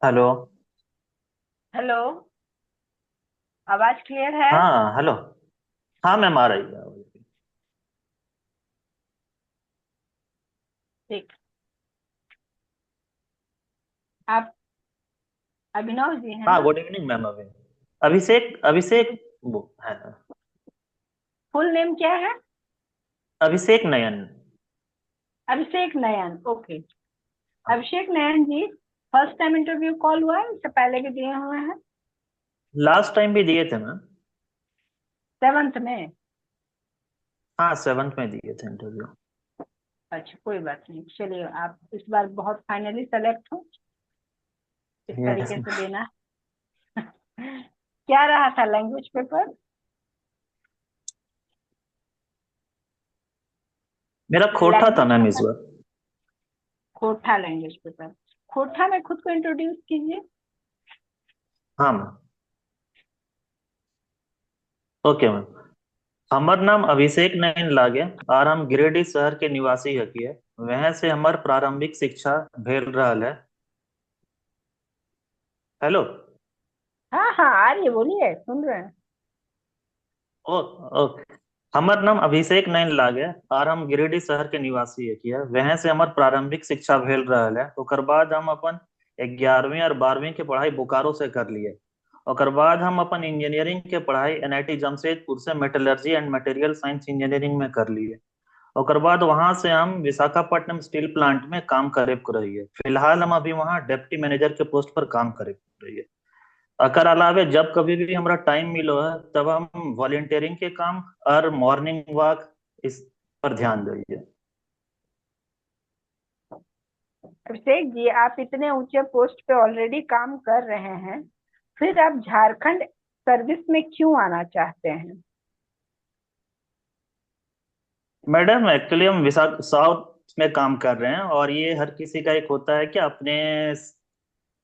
Hello. Hello. आवाज clear है? हाँ हेलो। हाँ मैम आ रही है। ठीक। आप अभिनव जी हैं हाँ ना? Good evening ma'am. Abhishek Abhishek वो है। फुल नेम क्या है? अभिषेक नयन। अभिषेक नयन, ओके। हाँ Abhishek Nayan ji, first time interview call हुआ है, इससे पहले भी दिए हुए हैं? लास्ट टाइम भी दिए थे मैम। सेवंथ में? हाँ सेवन्थ में दिए थे इंटरव्यू। अच्छा, कोई बात नहीं, चलिए आप इस बार बहुत फाइनली सेलेक्ट हो, इस यस। तरीके से देना। क्या रहा था लैंग्वेज पेपर? मेरा खोटा था लैंग्वेज मैम इस पेपर। बार। खोटा लैंग्वेज पेपर। खोटा में खुद को इंट्रोड्यूस कीजिए। हाँ मैम। Okay ma'am. हमार नाम अभिषेक नयन लागे और हम गिरिडीह शहर के निवासी हकिए। वहाँ से हमार प्रारंभिक शिक्षा भेल रहल है। हेलो। हाँ हाँ, आ रही है, बोलिए, सुन रहे हैं। ओ ओके। हमार नाम अभिषेक नयन लागे और हम गिरिडीह शहर के निवासी है। वहाँ से हमार प्रारंभिक शिक्षा भेल रहल है। ओकर बाद हम अपन 11वीं और 12वीं के पढ़ाई बोकारो से कर लिए। ओकर बाद हम अपन इंजीनियरिंग के पढ़ाई एनआईटी जमशेदपुर से metallurgy and material science engineering में कर लिए। ओकर बाद वहां से हम विशाखापट्टनम स्टील प्लांट में काम करे को रही है। फिलहाल हम अभी वहाँ डिप्टी मैनेजर के पोस्ट पर काम करे को रही है। एकर अलावे जब कभी भी हमरा टाइम मिलो है तब हम वॉलेंटियरिंग के काम और मॉर्निंग वॉक इस पर ध्यान देंगे। अभिषेक जी, आप इतने ऊंचे पोस्ट पे ऑलरेडी काम कर रहे हैं, फिर आप झारखंड सर्विस में क्यों आना चाहते हैं? मैडम एक्चुअली हम विशाख साउथ में काम कर रहे हैं और ये हर किसी का एक होता है कि अपने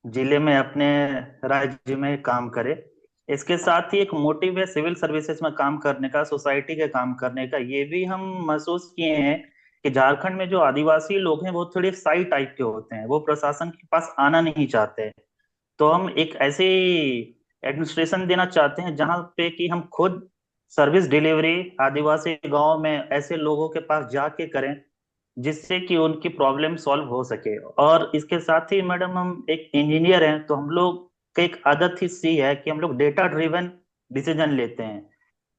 जिले में अपने राज्य में काम करे। इसके साथ ही एक मोटिव है सिविल सर्विसेज में काम करने का, सोसाइटी के काम करने का। ये भी हम महसूस किए हैं कि झारखंड में जो आदिवासी लोग हैं वो थोड़े साई टाइप के होते हैं, वो प्रशासन के पास आना नहीं चाहते। तो हम एक ऐसी एडमिनिस्ट्रेशन देना चाहते हैं जहां पे कि हम खुद सर्विस डिलीवरी आदिवासी गांव में ऐसे लोगों के पास जाके करें जिससे कि उनकी प्रॉब्लम सॉल्व हो सके। और इसके साथ ही मैडम हम एक इंजीनियर हैं तो हम लोग का एक आदत ही सी है कि हम लोग डेटा ड्रिवन डिसीजन लेते हैं।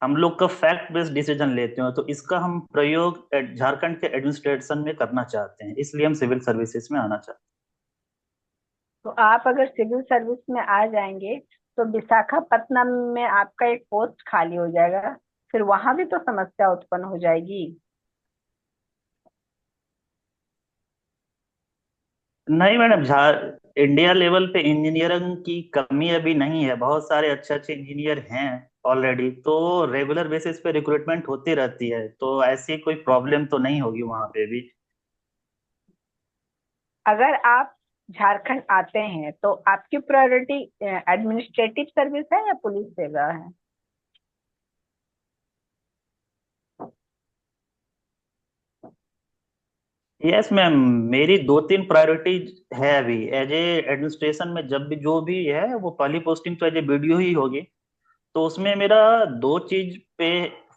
हम लोग का फैक्ट बेस्ड डिसीजन लेते हैं, तो इसका हम प्रयोग झारखंड के एडमिनिस्ट्रेशन में करना चाहते हैं, इसलिए हम सिविल सर्विसेज में आना चाहते तो आप अगर सिविल सर्विस में आ जाएंगे तो विशाखापत्तनम में आपका एक पोस्ट खाली हो जाएगा, फिर वहां भी तो समस्या उत्पन्न हो जाएगी। हैं। नहीं मैडम, इंडिया लेवल पे इंजीनियरिंग की कमी अभी नहीं है। बहुत सारे अच्छे अच्छे इंजीनियर हैं ऑलरेडी, तो रेगुलर बेसिस पे रिक्रूटमेंट होती रहती है, तो ऐसी कोई प्रॉब्लम तो नहीं होगी वहां पे भी। अगर आप झारखंड आते हैं तो आपकी प्रायोरिटी एडमिनिस्ट्रेटिव सर्विस है या पुलिस सेवा है? यस मैम, मेरी दो तीन प्रायोरिटीज है अभी एज ए एडमिनिस्ट्रेशन में। जब भी जो भी है वो पहली पोस्टिंग तो एज ए बीडीओ ही होगी। तो उसमें मेरा दो चीज पे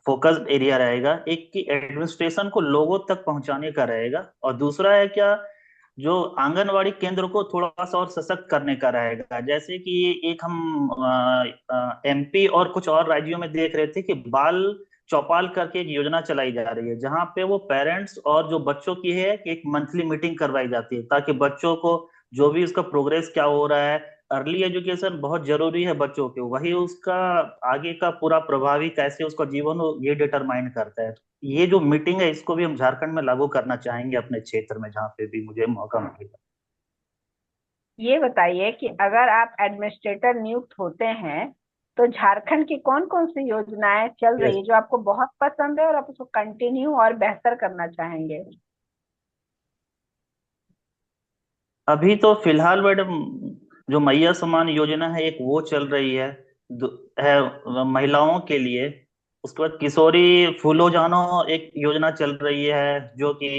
फोकस्ड एरिया रहेगा। एक कि एडमिनिस्ट्रेशन को लोगों तक पहुंचाने का रहेगा, और दूसरा है क्या, जो आंगनवाड़ी केंद्र को थोड़ा सा और सशक्त करने का रहेगा। जैसे कि एक हम एमपी और कुछ और राज्यों में देख रहे थे कि बाल चौपाल करके एक योजना चलाई जा रही है, जहां पे वो पेरेंट्स और जो बच्चों की है कि एक मंथली मीटिंग करवाई जाती है ताकि बच्चों को जो भी उसका प्रोग्रेस क्या हो रहा है। अर्ली एजुकेशन बहुत जरूरी है बच्चों के, वही उसका आगे का पूरा प्रभावी कैसे उसका जीवन हो ये डिटरमाइन करता है। ये जो मीटिंग है इसको भी हम झारखंड में लागू करना चाहेंगे अपने क्षेत्र में जहाँ पे भी मुझे मौका मिलेगा। ये बताइए कि अगर आप एडमिनिस्ट्रेटर नियुक्त होते हैं तो झारखंड की कौन कौन सी योजनाएं चल रही यस। है जो आपको बहुत पसंद है और आप उसको कंटिन्यू और बेहतर करना चाहेंगे? अभी तो फिलहाल मैडम जो मैया सम्मान योजना है एक वो चल रही है, है महिलाओं के लिए। उसके बाद किशोरी फूलो जानो एक योजना चल रही है जो कि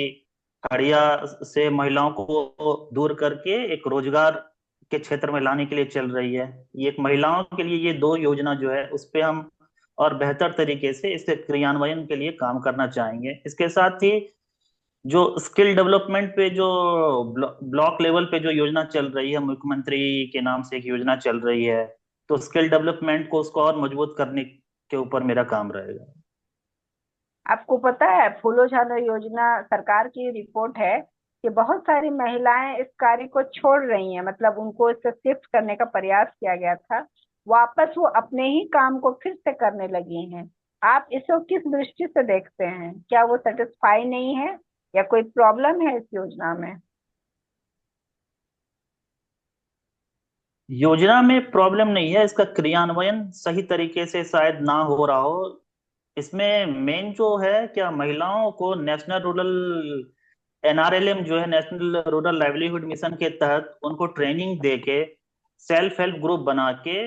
खड़िया से महिलाओं को दूर करके एक रोजगार के क्षेत्र में लाने के लिए चल रही है। ये एक महिलाओं के लिए ये दो योजना जो है उस पे हम और बेहतर तरीके से इसके क्रियान्वयन के लिए काम करना चाहेंगे। इसके साथ ही जो स्किल डेवलपमेंट पे जो ब्लॉक लेवल पे जो योजना चल रही है, मुख्यमंत्री के नाम से एक योजना चल रही है, तो स्किल डेवलपमेंट को उसको और मजबूत करने के ऊपर मेरा काम रहेगा। आपको पता है फूलो झानो योजना सरकार की रिपोर्ट है कि बहुत सारी महिलाएं इस कार्य को छोड़ रही हैं, मतलब उनको इससे शिफ्ट करने का प्रयास किया गया था, वापस वो अपने ही काम को फिर से करने लगी हैं। आप इसको किस दृष्टि से देखते हैं? क्या वो सेटिस्फाई नहीं है या कोई प्रॉब्लम है इस योजना में? योजना में प्रॉब्लम नहीं है, इसका क्रियान्वयन सही तरीके से शायद ना हो रहा हो। इसमें मेन जो है, क्या महिलाओं को नेशनल रूरल एनआरएलएम जो है, नेशनल रूरल लाइवलीहुड मिशन के तहत उनको ट्रेनिंग दे के सेल्फ हेल्प ग्रुप बना के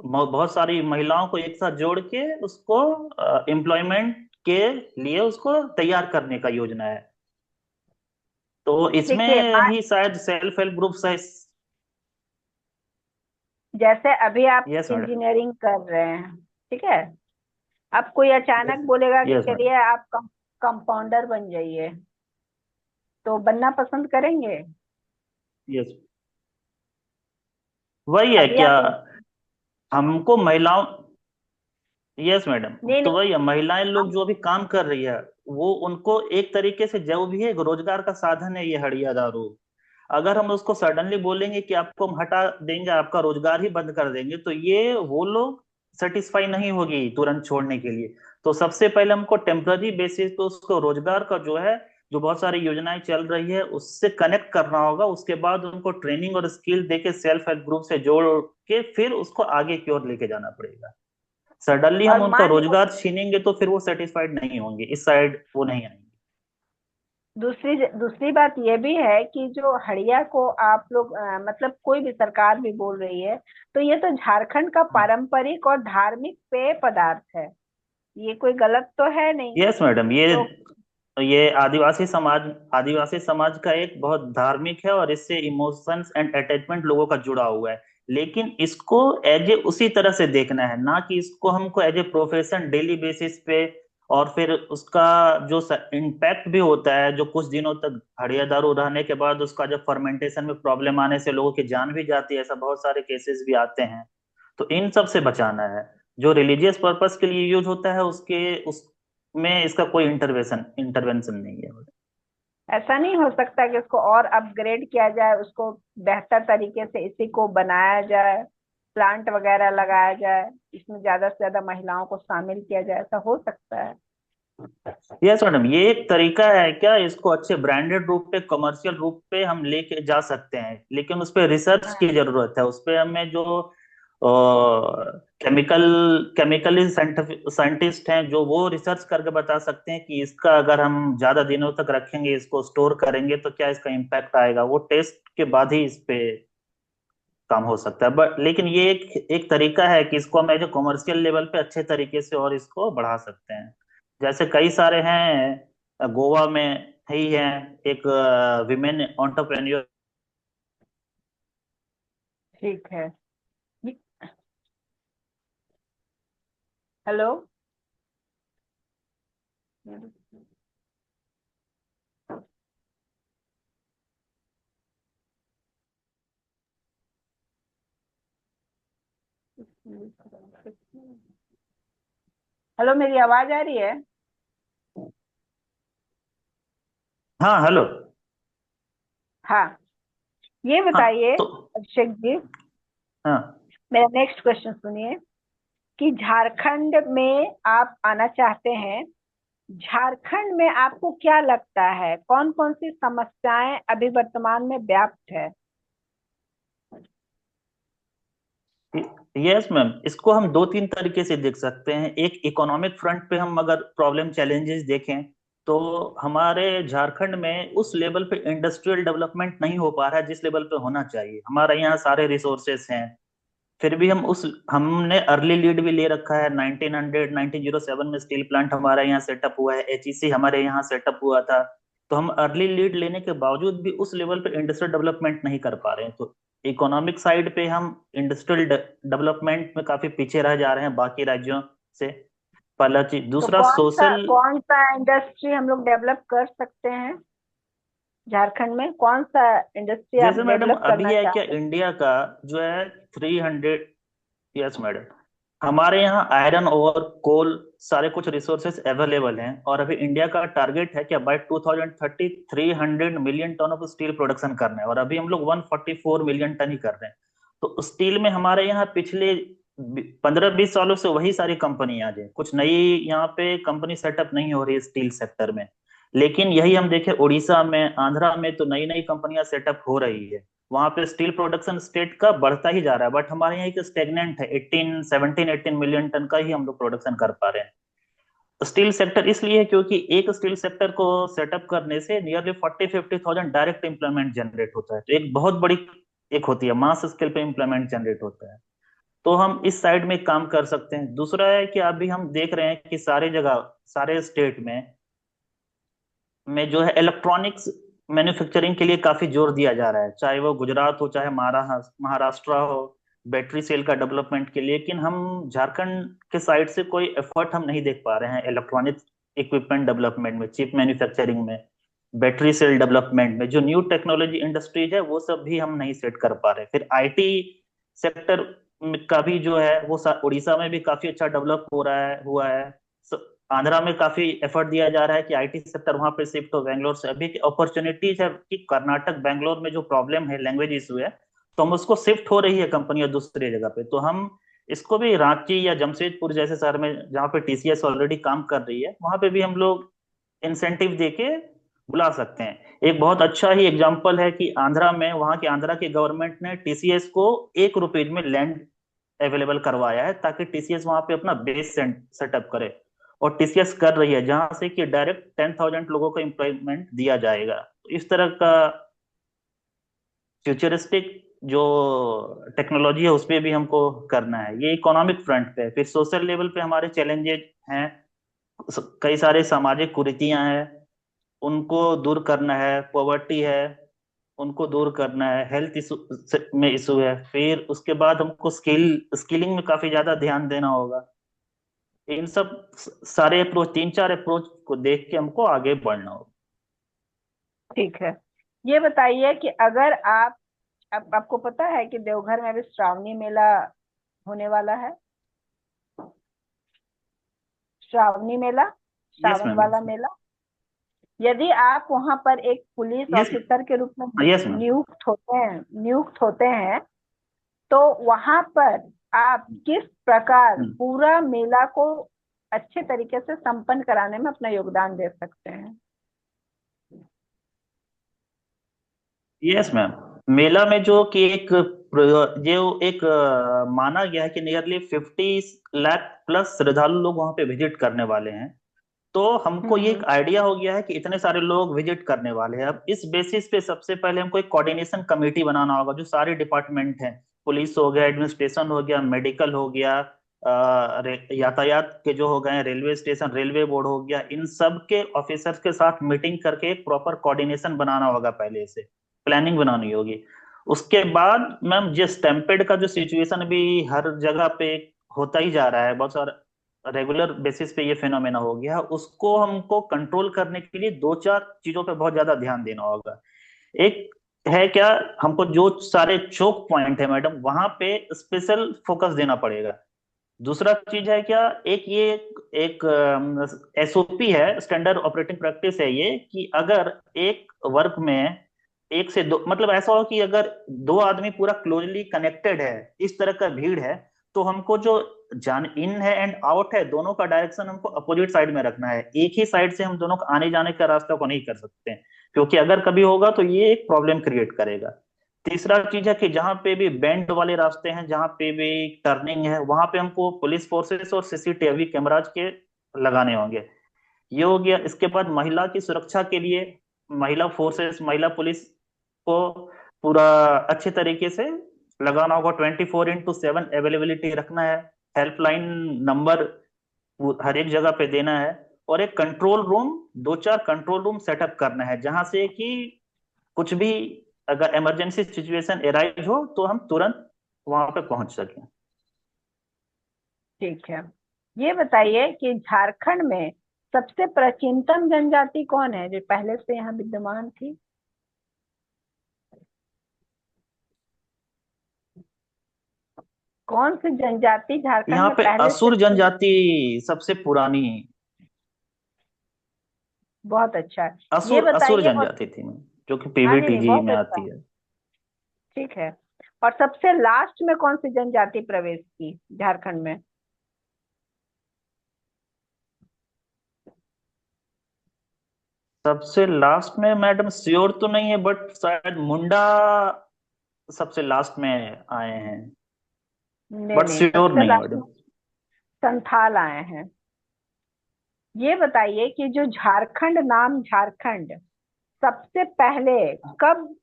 बहुत सारी महिलाओं को एक साथ जोड़ के उसको एम्प्लॉयमेंट के लिए उसको तैयार करने का योजना है। तो देखिए, इसमें ही शायद सेल्फ हेल्प ग्रुप सही। जैसे अभी आप यस मैडम। इंजीनियरिंग कर रहे हैं, ठीक है, अब कोई अचानक यस। बोलेगा कि यस मैडम। चलिए आप कंपाउंडर बन जाइए, तो बनना पसंद करेंगे? यस। वही है अभी क्या, आप हमको महिलाओं। Yes madam. नहीं तो नहीं, वही है, महिलाएं लोग हम जो अभी काम कर रही है, वो उनको एक तरीके से जो भी है एक रोजगार का साधन है ये हड़िया दारू। अगर हम उसको सडनली बोलेंगे कि आपको हम हटा देंगे, आपका रोजगार ही बंद कर देंगे, तो ये वो लोग सेटिस्फाई नहीं होगी तुरंत छोड़ने के लिए। तो सबसे पहले हमको टेम्पररी बेसिस पे उसको रोजगार का जो है, जो बहुत सारी योजनाएं चल रही है उससे कनेक्ट करना होगा। उसके बाद उनको ट्रेनिंग और स्किल देके सेल्फ हेल्प ग्रुप से जोड़ के फिर उसको आगे की ओर लेके जाना पड़ेगा। सडनली हम और उनका मान लो रोजगार छीनेंगे तो फिर वो सेटिस्फाइड नहीं होंगे, इस साइड वो नहीं आएंगे। दूसरी दूसरी बात ये भी है कि जो हड़िया को आप लोग मतलब कोई भी सरकार भी बोल रही है, तो ये तो झारखंड का पारंपरिक और धार्मिक पेय पदार्थ है। ये कोई गलत तो है नहीं? Yes madam. तो ये आदिवासी समाज का एक बहुत धार्मिक है, और इससे इमोशंस एंड अटैचमेंट लोगों का जुड़ा हुआ है। लेकिन इसको एज ए उसी तरह से देखना है, ना कि इसको हमको as a profession daily basis पे। और फिर उसका जो इम्पैक्ट भी होता है, जो कुछ दिनों तक हड़िया दारू रहने के बाद उसका जब फर्मेंटेशन में प्रॉब्लम आने से लोगों की जान भी जाती है, ऐसा बहुत सारे केसेस भी आते हैं। तो इन सब से बचाना है। जो रिलीजियस पर्पस के लिए यूज होता है उसमें इसका कोई इंटरवेंशन नहीं है। ऐसा नहीं हो सकता कि उसको और अपग्रेड किया जाए, उसको बेहतर तरीके से इसी को बनाया जाए, प्लांट वगैरह लगाया जाए, इसमें ज्यादा से ज्यादा महिलाओं को शामिल किया जाए? ऐसा हो सकता है? यस मैडम, ये एक तरीका है क्या, इसको अच्छे ब्रांडेड रूप पे, कमर्शियल रूप पे हम लेके जा सकते हैं, लेकिन उस पे रिसर्च की हाँ। जरूरत है। उस पे हमें जो केमिकल केमिकली साइंटिस्ट हैं, जो वो रिसर्च करके बता सकते हैं कि इसका अगर हम ज्यादा दिनों तक रखेंगे, इसको स्टोर करेंगे, तो क्या इसका इम्पैक्ट आएगा। वो टेस्ट के बाद ही इस पे काम हो सकता है। बट लेकिन ये एक एक तरीका है कि इसको हम एज कॉमर्शियल लेवल पे अच्छे तरीके से और इसको बढ़ा सकते हैं। जैसे कई सारे हैं, गोवा में ही है एक विमेन एंटरप्रेन्योर। ठीक है। हेलो। हेलो, मेरी आवाज आ रही है? हाँ हेलो। हाँ। ये हाँ बताइए तो अभिषेक जी, हाँ। मेरा नेक्स्ट क्वेश्चन सुनिए कि झारखंड में आप आना चाहते हैं। झारखंड में आपको क्या लगता है कौन कौन सी समस्याएं अभी वर्तमान में व्याप्त है? यस मैम, इसको हम दो तीन तरीके से देख सकते हैं। एक, इकोनॉमिक फ्रंट पे हम अगर प्रॉब्लम चैलेंजेस देखें, तो हमारे झारखंड में उस लेवल पे इंडस्ट्रियल डेवलपमेंट नहीं हो पा रहा है जिस लेवल पे होना चाहिए। हमारे यहाँ सारे रिसोर्सेस हैं, फिर भी हमने अर्ली लीड भी ले रखा है। 1907 में स्टील प्लांट हमारे यहाँ सेटअप हुआ है, एचईसी हमारे यहाँ सेटअप हुआ था। तो हम अर्ली लीड लेने के बावजूद भी उस लेवल पे इंडस्ट्रियल डेवलपमेंट नहीं कर पा रहे हैं। तो इकोनॉमिक साइड पे हम इंडस्ट्रियल डेवलपमेंट में काफी पीछे रह जा रहे हैं बाकी राज्यों से। पहला चीज, तो दूसरा सोशल। कौन सा इंडस्ट्री हम लोग डेवलप कर सकते हैं? झारखंड में कौन सा इंडस्ट्री आप जैसे मैडम डेवलप अभी करना है क्या, चाहते हैं? इंडिया का जो है 300, यस मैडम, हमारे यहाँ आयरन और कोल सारे कुछ रिसोर्सेज अवेलेबल हैं, और अभी इंडिया का टारगेट है कि by 2030 300 million ton of steel production करना है, और अभी हम लोग 144 मिलियन टन ही कर रहे हैं। तो स्टील में हमारे यहाँ पिछले 15-20 सालों से वही सारी कंपनी आ जाए, कुछ नई यहाँ पे कंपनी सेटअप नहीं हो रही है स्टील सेक्टर में। लेकिन यही हम देखें उड़ीसा में, आंध्रा में तो नई नई कंपनियां सेटअप हो रही है। वहां पे स्टील प्रोडक्शन स्टेट का बढ़ता ही जा रहा है, बट हमारे यहाँ एक स्टेगनेंट है, 18 मिलियन टन का ही हम लोग प्रोडक्शन कर पा रहे हैं। स्टील सेक्टर इसलिए है क्योंकि एक स्टील सेक्टर को सेटअप करने से nearly 40-50 thousand direct employment generate होता है, तो एक बहुत बड़ी एक होती है, मास स्केल पे एम्प्लॉयमेंट जनरेट होता है। तो हम इस साइड में काम कर सकते हैं। दूसरा है कि अभी हम देख रहे हैं कि सारे जगह, सारे स्टेट में जो है इलेक्ट्रॉनिक्स मैन्युफैक्चरिंग के लिए काफी जोर दिया जा रहा है, चाहे वो गुजरात हो चाहे महाराष्ट्र हो, बैटरी सेल का डेवलपमेंट के लिए। लेकिन हम झारखंड के साइड से कोई एफर्ट हम नहीं देख पा रहे हैं इलेक्ट्रॉनिक इक्विपमेंट डेवलपमेंट में, चिप मैन्युफैक्चरिंग में, बैटरी सेल डेवलपमेंट में, जो न्यू टेक्नोलॉजी इंडस्ट्रीज है वो सब भी हम नहीं सेट कर पा रहे। फिर आईटी सेक्टर का भी जो है वो उड़ीसा में भी काफी अच्छा डेवलप हो रहा है, हुआ है। आंध्रा में काफी एफर्ट दिया जा रहा है कि आईटी सेक्टर वहां पे शिफ्ट हो बेंगलोर से। अभी की अपॉर्चुनिटीज है कि कर्नाटक बेंगलोर में जो प्रॉब्लम है, लैंग्वेज इशू है, तो हम उसको शिफ्ट हो रही है कंपनियां दूसरी जगह पे, तो हम इसको भी रांची या जमशेदपुर जैसे शहर में जहाँ पे टीसीएस ऑलरेडी काम कर रही है, वहां पे भी हम लोग इंसेंटिव देके बुला सकते हैं। एक बहुत अच्छा ही एग्जांपल है कि आंध्रा में, वहां की आंध्रा की गवर्नमेंट ने टीसीएस को 1 रुपए में लैंड अवेलेबल करवाया है, ताकि टीसीएस वहां पे अपना बेस सेटअप करे। और टीसीएस कर रही है जहां से कि डायरेक्ट 10,000 लोगों को एम्प्लॉयमेंट दिया जाएगा। तो इस तरह का फ्यूचरिस्टिक जो टेक्नोलॉजी है उस पर भी हमको करना है। ये इकोनॉमिक फ्रंट पे। फिर सोशल लेवल पे हमारे चैलेंजेस हैं, कई सारे सामाजिक कुरीतियां हैं, उनको दूर करना है। पॉवर्टी है, उनको दूर करना है। हेल्थ इशू में इशू है। फिर उसके बाद हमको स्किलिंग में काफी ज्यादा ध्यान देना होगा। इन सब सारे अप्रोच, 3-4 अप्रोच को देख के हमको आगे बढ़ना होगा। ठीक है। ये बताइए कि अगर आपको पता है कि देवघर में अभी श्रावणी मेला होने वाला है? श्रावणी मेला, यस श्रावण मैम। वाला मेला। यदि आप वहां पर एक पुलिस यस। ऑफिसर के रूप में यस मैम। नियुक्त होते हैं, तो वहां पर आप किस प्रकार पूरा मेला को अच्छे तरीके से संपन्न कराने में अपना योगदान दे सकते हैं? Yes ma'am. मेला में जो कि एक जो एक माना गया है कि नियरली 50 लाख प्लस श्रद्धालु लोग वहां पे विजिट करने वाले हैं। तो हमको ये एक हम्म। आइडिया हो गया है कि इतने सारे लोग विजिट करने वाले हैं। अब इस बेसिस पे सबसे पहले हमको एक कोऑर्डिनेशन कमेटी बनाना होगा, जो सारे डिपार्टमेंट हैं, पुलिस हो गया, एडमिनिस्ट्रेशन हो गया, मेडिकल हो गया, यातायात के जो हो गए, रेलवे स्टेशन, रेलवे बोर्ड हो गया, इन सब के ऑफिसर्स के साथ मीटिंग करके एक प्रॉपर कोऑर्डिनेशन बनाना होगा, पहले से प्लानिंग बनानी होगी। उसके बाद मैम, जिस स्टैम्पेड का जो सिचुएशन भी हर जगह पे होता ही जा रहा है, बहुत सारा रेगुलर बेसिस पे ये फेनोमेना हो गया है, उसको हमको कंट्रोल करने के लिए 2-4 चीजों पे बहुत ज्यादा ध्यान देना होगा। एक है क्या, हमको जो सारे चोक पॉइंट है मैडम, वहां पे स्पेशल फोकस देना पड़ेगा। दूसरा चीज है क्या, एक ये एक एसओपी है, स्टैंडर्ड ऑपरेटिंग प्रैक्टिस है ये, कि अगर एक वर्क में एक से दो, मतलब ऐसा हो कि अगर दो आदमी पूरा क्लोजली कनेक्टेड है, इस तरह का भीड़ है, तो हमको जो जान इन है एंड आउट है, दोनों का डायरेक्शन हमको अपोजिट साइड में रखना है। एक ही साइड से हम दोनों का आने जाने का रास्ता को नहीं कर सकते हैं, क्योंकि अगर कभी होगा तो ये एक प्रॉब्लम क्रिएट करेगा। तीसरा चीज है कि जहां पे भी बेंड वाले रास्ते हैं, जहां पे भी टर्निंग है, वहां पे हमको पुलिस फोर्सेस और सीसीटीवी कैमराज के लगाने होंगे। ये हो गया। इसके बाद महिला की सुरक्षा के लिए महिला फोर्सेस, महिला पुलिस को पूरा अच्छे तरीके से लगाना होगा। 24x7 अवेलेबिलिटी रखना है। हेल्पलाइन नंबर हर एक जगह पे देना है। और एक control room, 2-4 control room setup करना है, जहां से कि कुछ भी अगर इमरजेंसी सिचुएशन एराइज हो तो हम तुरंत वहां पे पहुंच सकें। ठीक है। ये बताइए कि झारखंड में सबसे प्राचीनतम जनजाति कौन है जो पहले से यहाँ विद्यमान थी? कौन सी जनजाति झारखंड यहाँ में पे पहले से असुर थी? जनजाति सबसे पुरानी। बहुत अच्छा। ये असुर असुर बताइए और जनजाति थी, जो कि हाँ, नहीं नहीं, पीवीटीजी बहुत में अच्छा। आती है। ठीक है। और सबसे लास्ट में कौन सी जनजाति प्रवेश की झारखंड में? सबसे लास्ट में मैडम श्योर तो नहीं है, बट शायद मुंडा सबसे लास्ट में आए हैं। नहीं बट नहीं, श्योर सबसे नहीं है लास्ट मैडम। में संथाल आए हैं। ये बताइए कि जो झारखंड, नाम झारखंड सबसे पहले कब,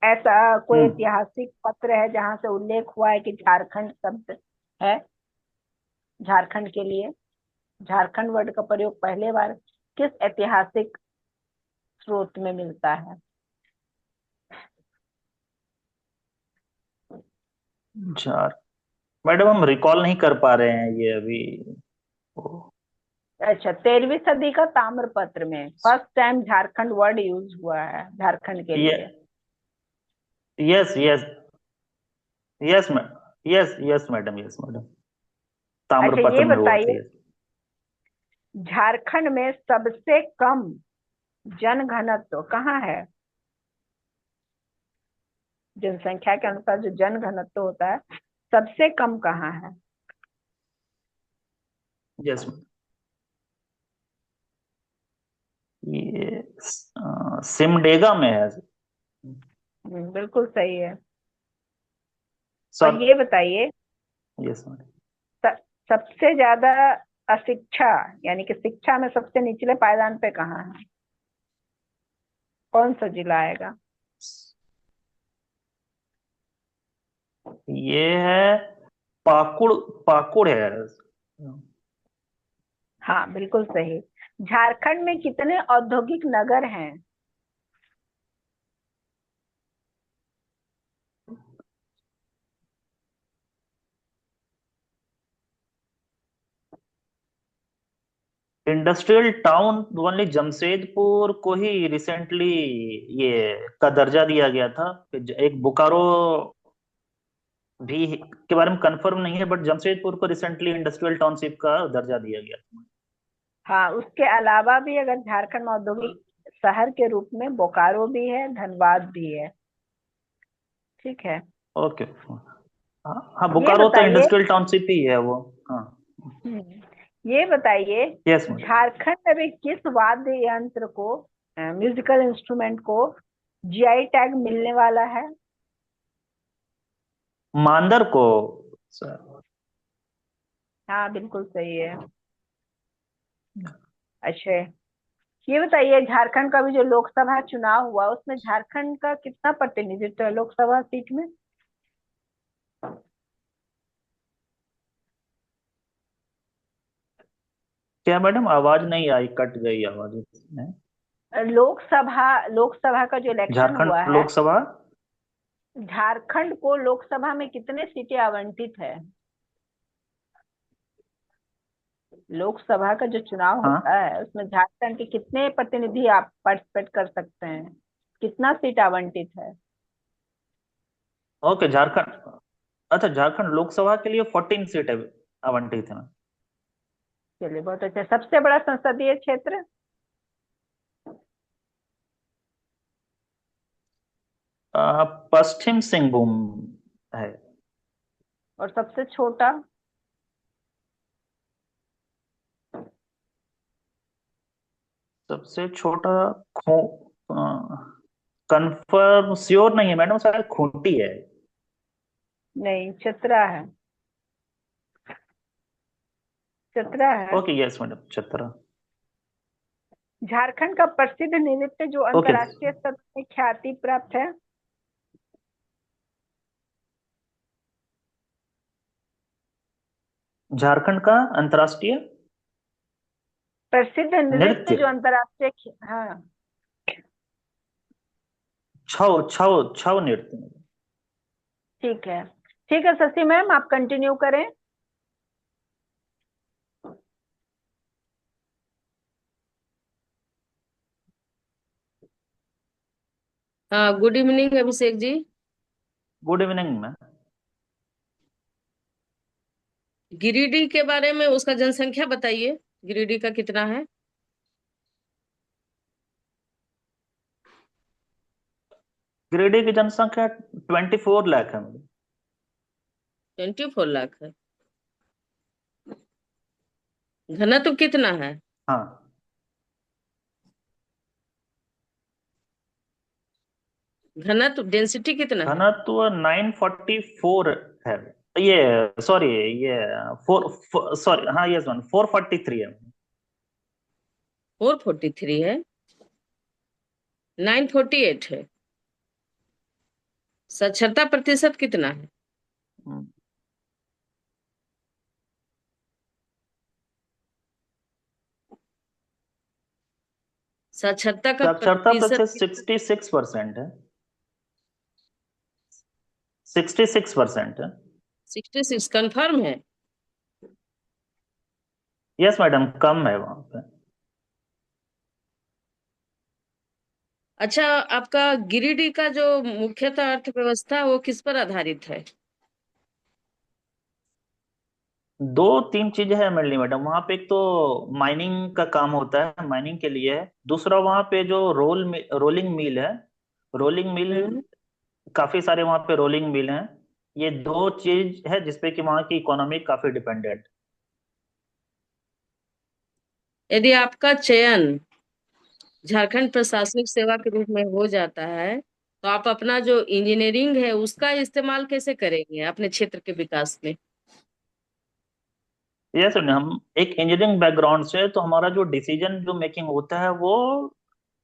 ऐसा कोई हम्म। ऐतिहासिक पत्र है जहां से उल्लेख हुआ है कि झारखंड शब्द है झारखंड के लिए? झारखंड वर्ड का प्रयोग पहले बार किस ऐतिहासिक स्रोत में मिलता है? झार मैडम हम रिकॉल नहीं कर पा रहे हैं ये अभी। ओ, अच्छा, 13वीं सदी का ताम्रपत्र में first time Jharkhand word use हुआ है झारखंड के ये लिए। Yes yes yes yes yes madam, yes madam, अच्छा, ये ताम्रपत्र में हुआ था बताइए ये। झारखंड में सबसे कम जनघनत्व कहाँ है? जनसंख्या के अनुसार जो जनघनत्व होता है, सबसे कम कहाँ है? यस ये सिमडेगा में है। बिल्कुल सही है। और सर। ये बताइए यस मैडम। स- सबसे ज्यादा अशिक्षा, यानी कि शिक्षा में सबसे निचले पायदान पे कहाँ है? कौन सा जिला आएगा? ये है पाकुड़। पाकुड़ है। हाँ, बिल्कुल सही। झारखंड में कितने औद्योगिक नगर हैं? इंडस्ट्रियल टाउन ओनली जमशेदपुर को ही रिसेंटली ये का दर्जा दिया गया था। एक बोकारो भी के बारे में कंफर्म नहीं है, बट जमशेदपुर को रिसेंटली इंडस्ट्रियल टाउनशिप का दर्जा दिया गया था। हाँ, उसके अलावा भी अगर झारखंड में औद्योगिक शहर के रूप में बोकारो भी है, धनबाद भी है। ठीक है। ओके। हाँ हाँ, ये बोकारो तो बताइए इंडस्ट्रियल टाउनशिप ही है वो। हाँ। ये बताइए यस मैडम। झारखंड में भी किस वाद्य यंत्र को, म्यूजिकल इंस्ट्रूमेंट को जीआई टैग मिलने वाला है? मांदर को सर। हाँ, बिल्कुल सही है। अच्छा, ये बताइए झारखंड का भी जो लोकसभा चुनाव हुआ उसमें झारखंड का कितना प्रतिनिधित्व है लोकसभा सीट में? क्या मैडम, आवाज नहीं आई, कट गई आवाज इसमें। लोकसभा लोकसभा का जो इलेक्शन हुआ झारखंड है, लोकसभा। झारखंड को लोकसभा में कितने सीटें आवंटित है? लोकसभा का जो चुनाव होता हाँ। है उसमें झारखंड के कितने प्रतिनिधि आप पार्टिसिपेट कर सकते हैं? कितना सीट आवंटित है? ओके, झारखंड। अच्छा, झारखंड लोकसभा के लिए 14 सीट आवंटित है। चलिए, बहुत अच्छा। सबसे बड़ा संसदीय क्षेत्र? पश्चिम सिंहभूम है। और सबसे छोटा? सबसे छोटा खो कंफर्म श्योर नहीं है मैडम, शायद खूंटी है। नहीं, चतरा है। चतरा है। Okay yes madam, 17। झारखंड का प्रसिद्ध नृत्य जो ओके। अंतर्राष्ट्रीय स्तर पर ख्याति प्राप्त है? झारखंड का अंतर्राष्ट्रीय प्रसिद्ध नृत्य नृत्य। जो अंतर्राष्ट्रीय हाँ। छौ छौ छौ नृत्य में। ठीक है शशि मैम, आप कंटिन्यू करें। हाँ, good evening Abhishek ji. Good evening ma'am. Giridih के बारे में उसका जनसंख्या बताइए, गिरिडीह का कितना है? गिरिडीह की जनसंख्या 24 लाख है मैडम। 24 लाख है। घनत्व कितना है? हाँ, घनत्व डेंसिटी कितना है? घनत्व 944 है। ये सॉरी, ये फोर, सॉरी, हाँ यस मैम, 443 है। 443 है। 948 है। साक्षरता प्रतिशत कितना है? हम्म, साक्षरता का साक्षरता प्रतिशत प्रतिशत 66% है। 66% है। 66 कंफर्म है? यस मैडम, कम है वहां पे। अच्छा, आपका गिरिडीह का जो मुख्यतः अर्थव्यवस्था वो किस पर आधारित है? दो तीन चीजें हैं मेनली मैडम वहां पे। एक तो माइनिंग का काम होता है, माइनिंग के लिए है। दूसरा वहां पे जो रोलिंग मिल है, रोलिंग मिल, हम्म। काफी सारे वहां पे रोलिंग मिल हैं। ये दो चीज है जिसपे कि वहां की इकोनॉमी काफी डिपेंडेंट। यदि आपका चयन झारखंड प्रशासनिक सेवा के रूप में हो जाता है, तो आप अपना जो इंजीनियरिंग है उसका इस्तेमाल कैसे करेंगे अपने क्षेत्र के विकास में? ये सुनिए, हम एक इंजीनियरिंग बैकग्राउंड से, तो हमारा जो डिसीजन जो मेकिंग होता है वो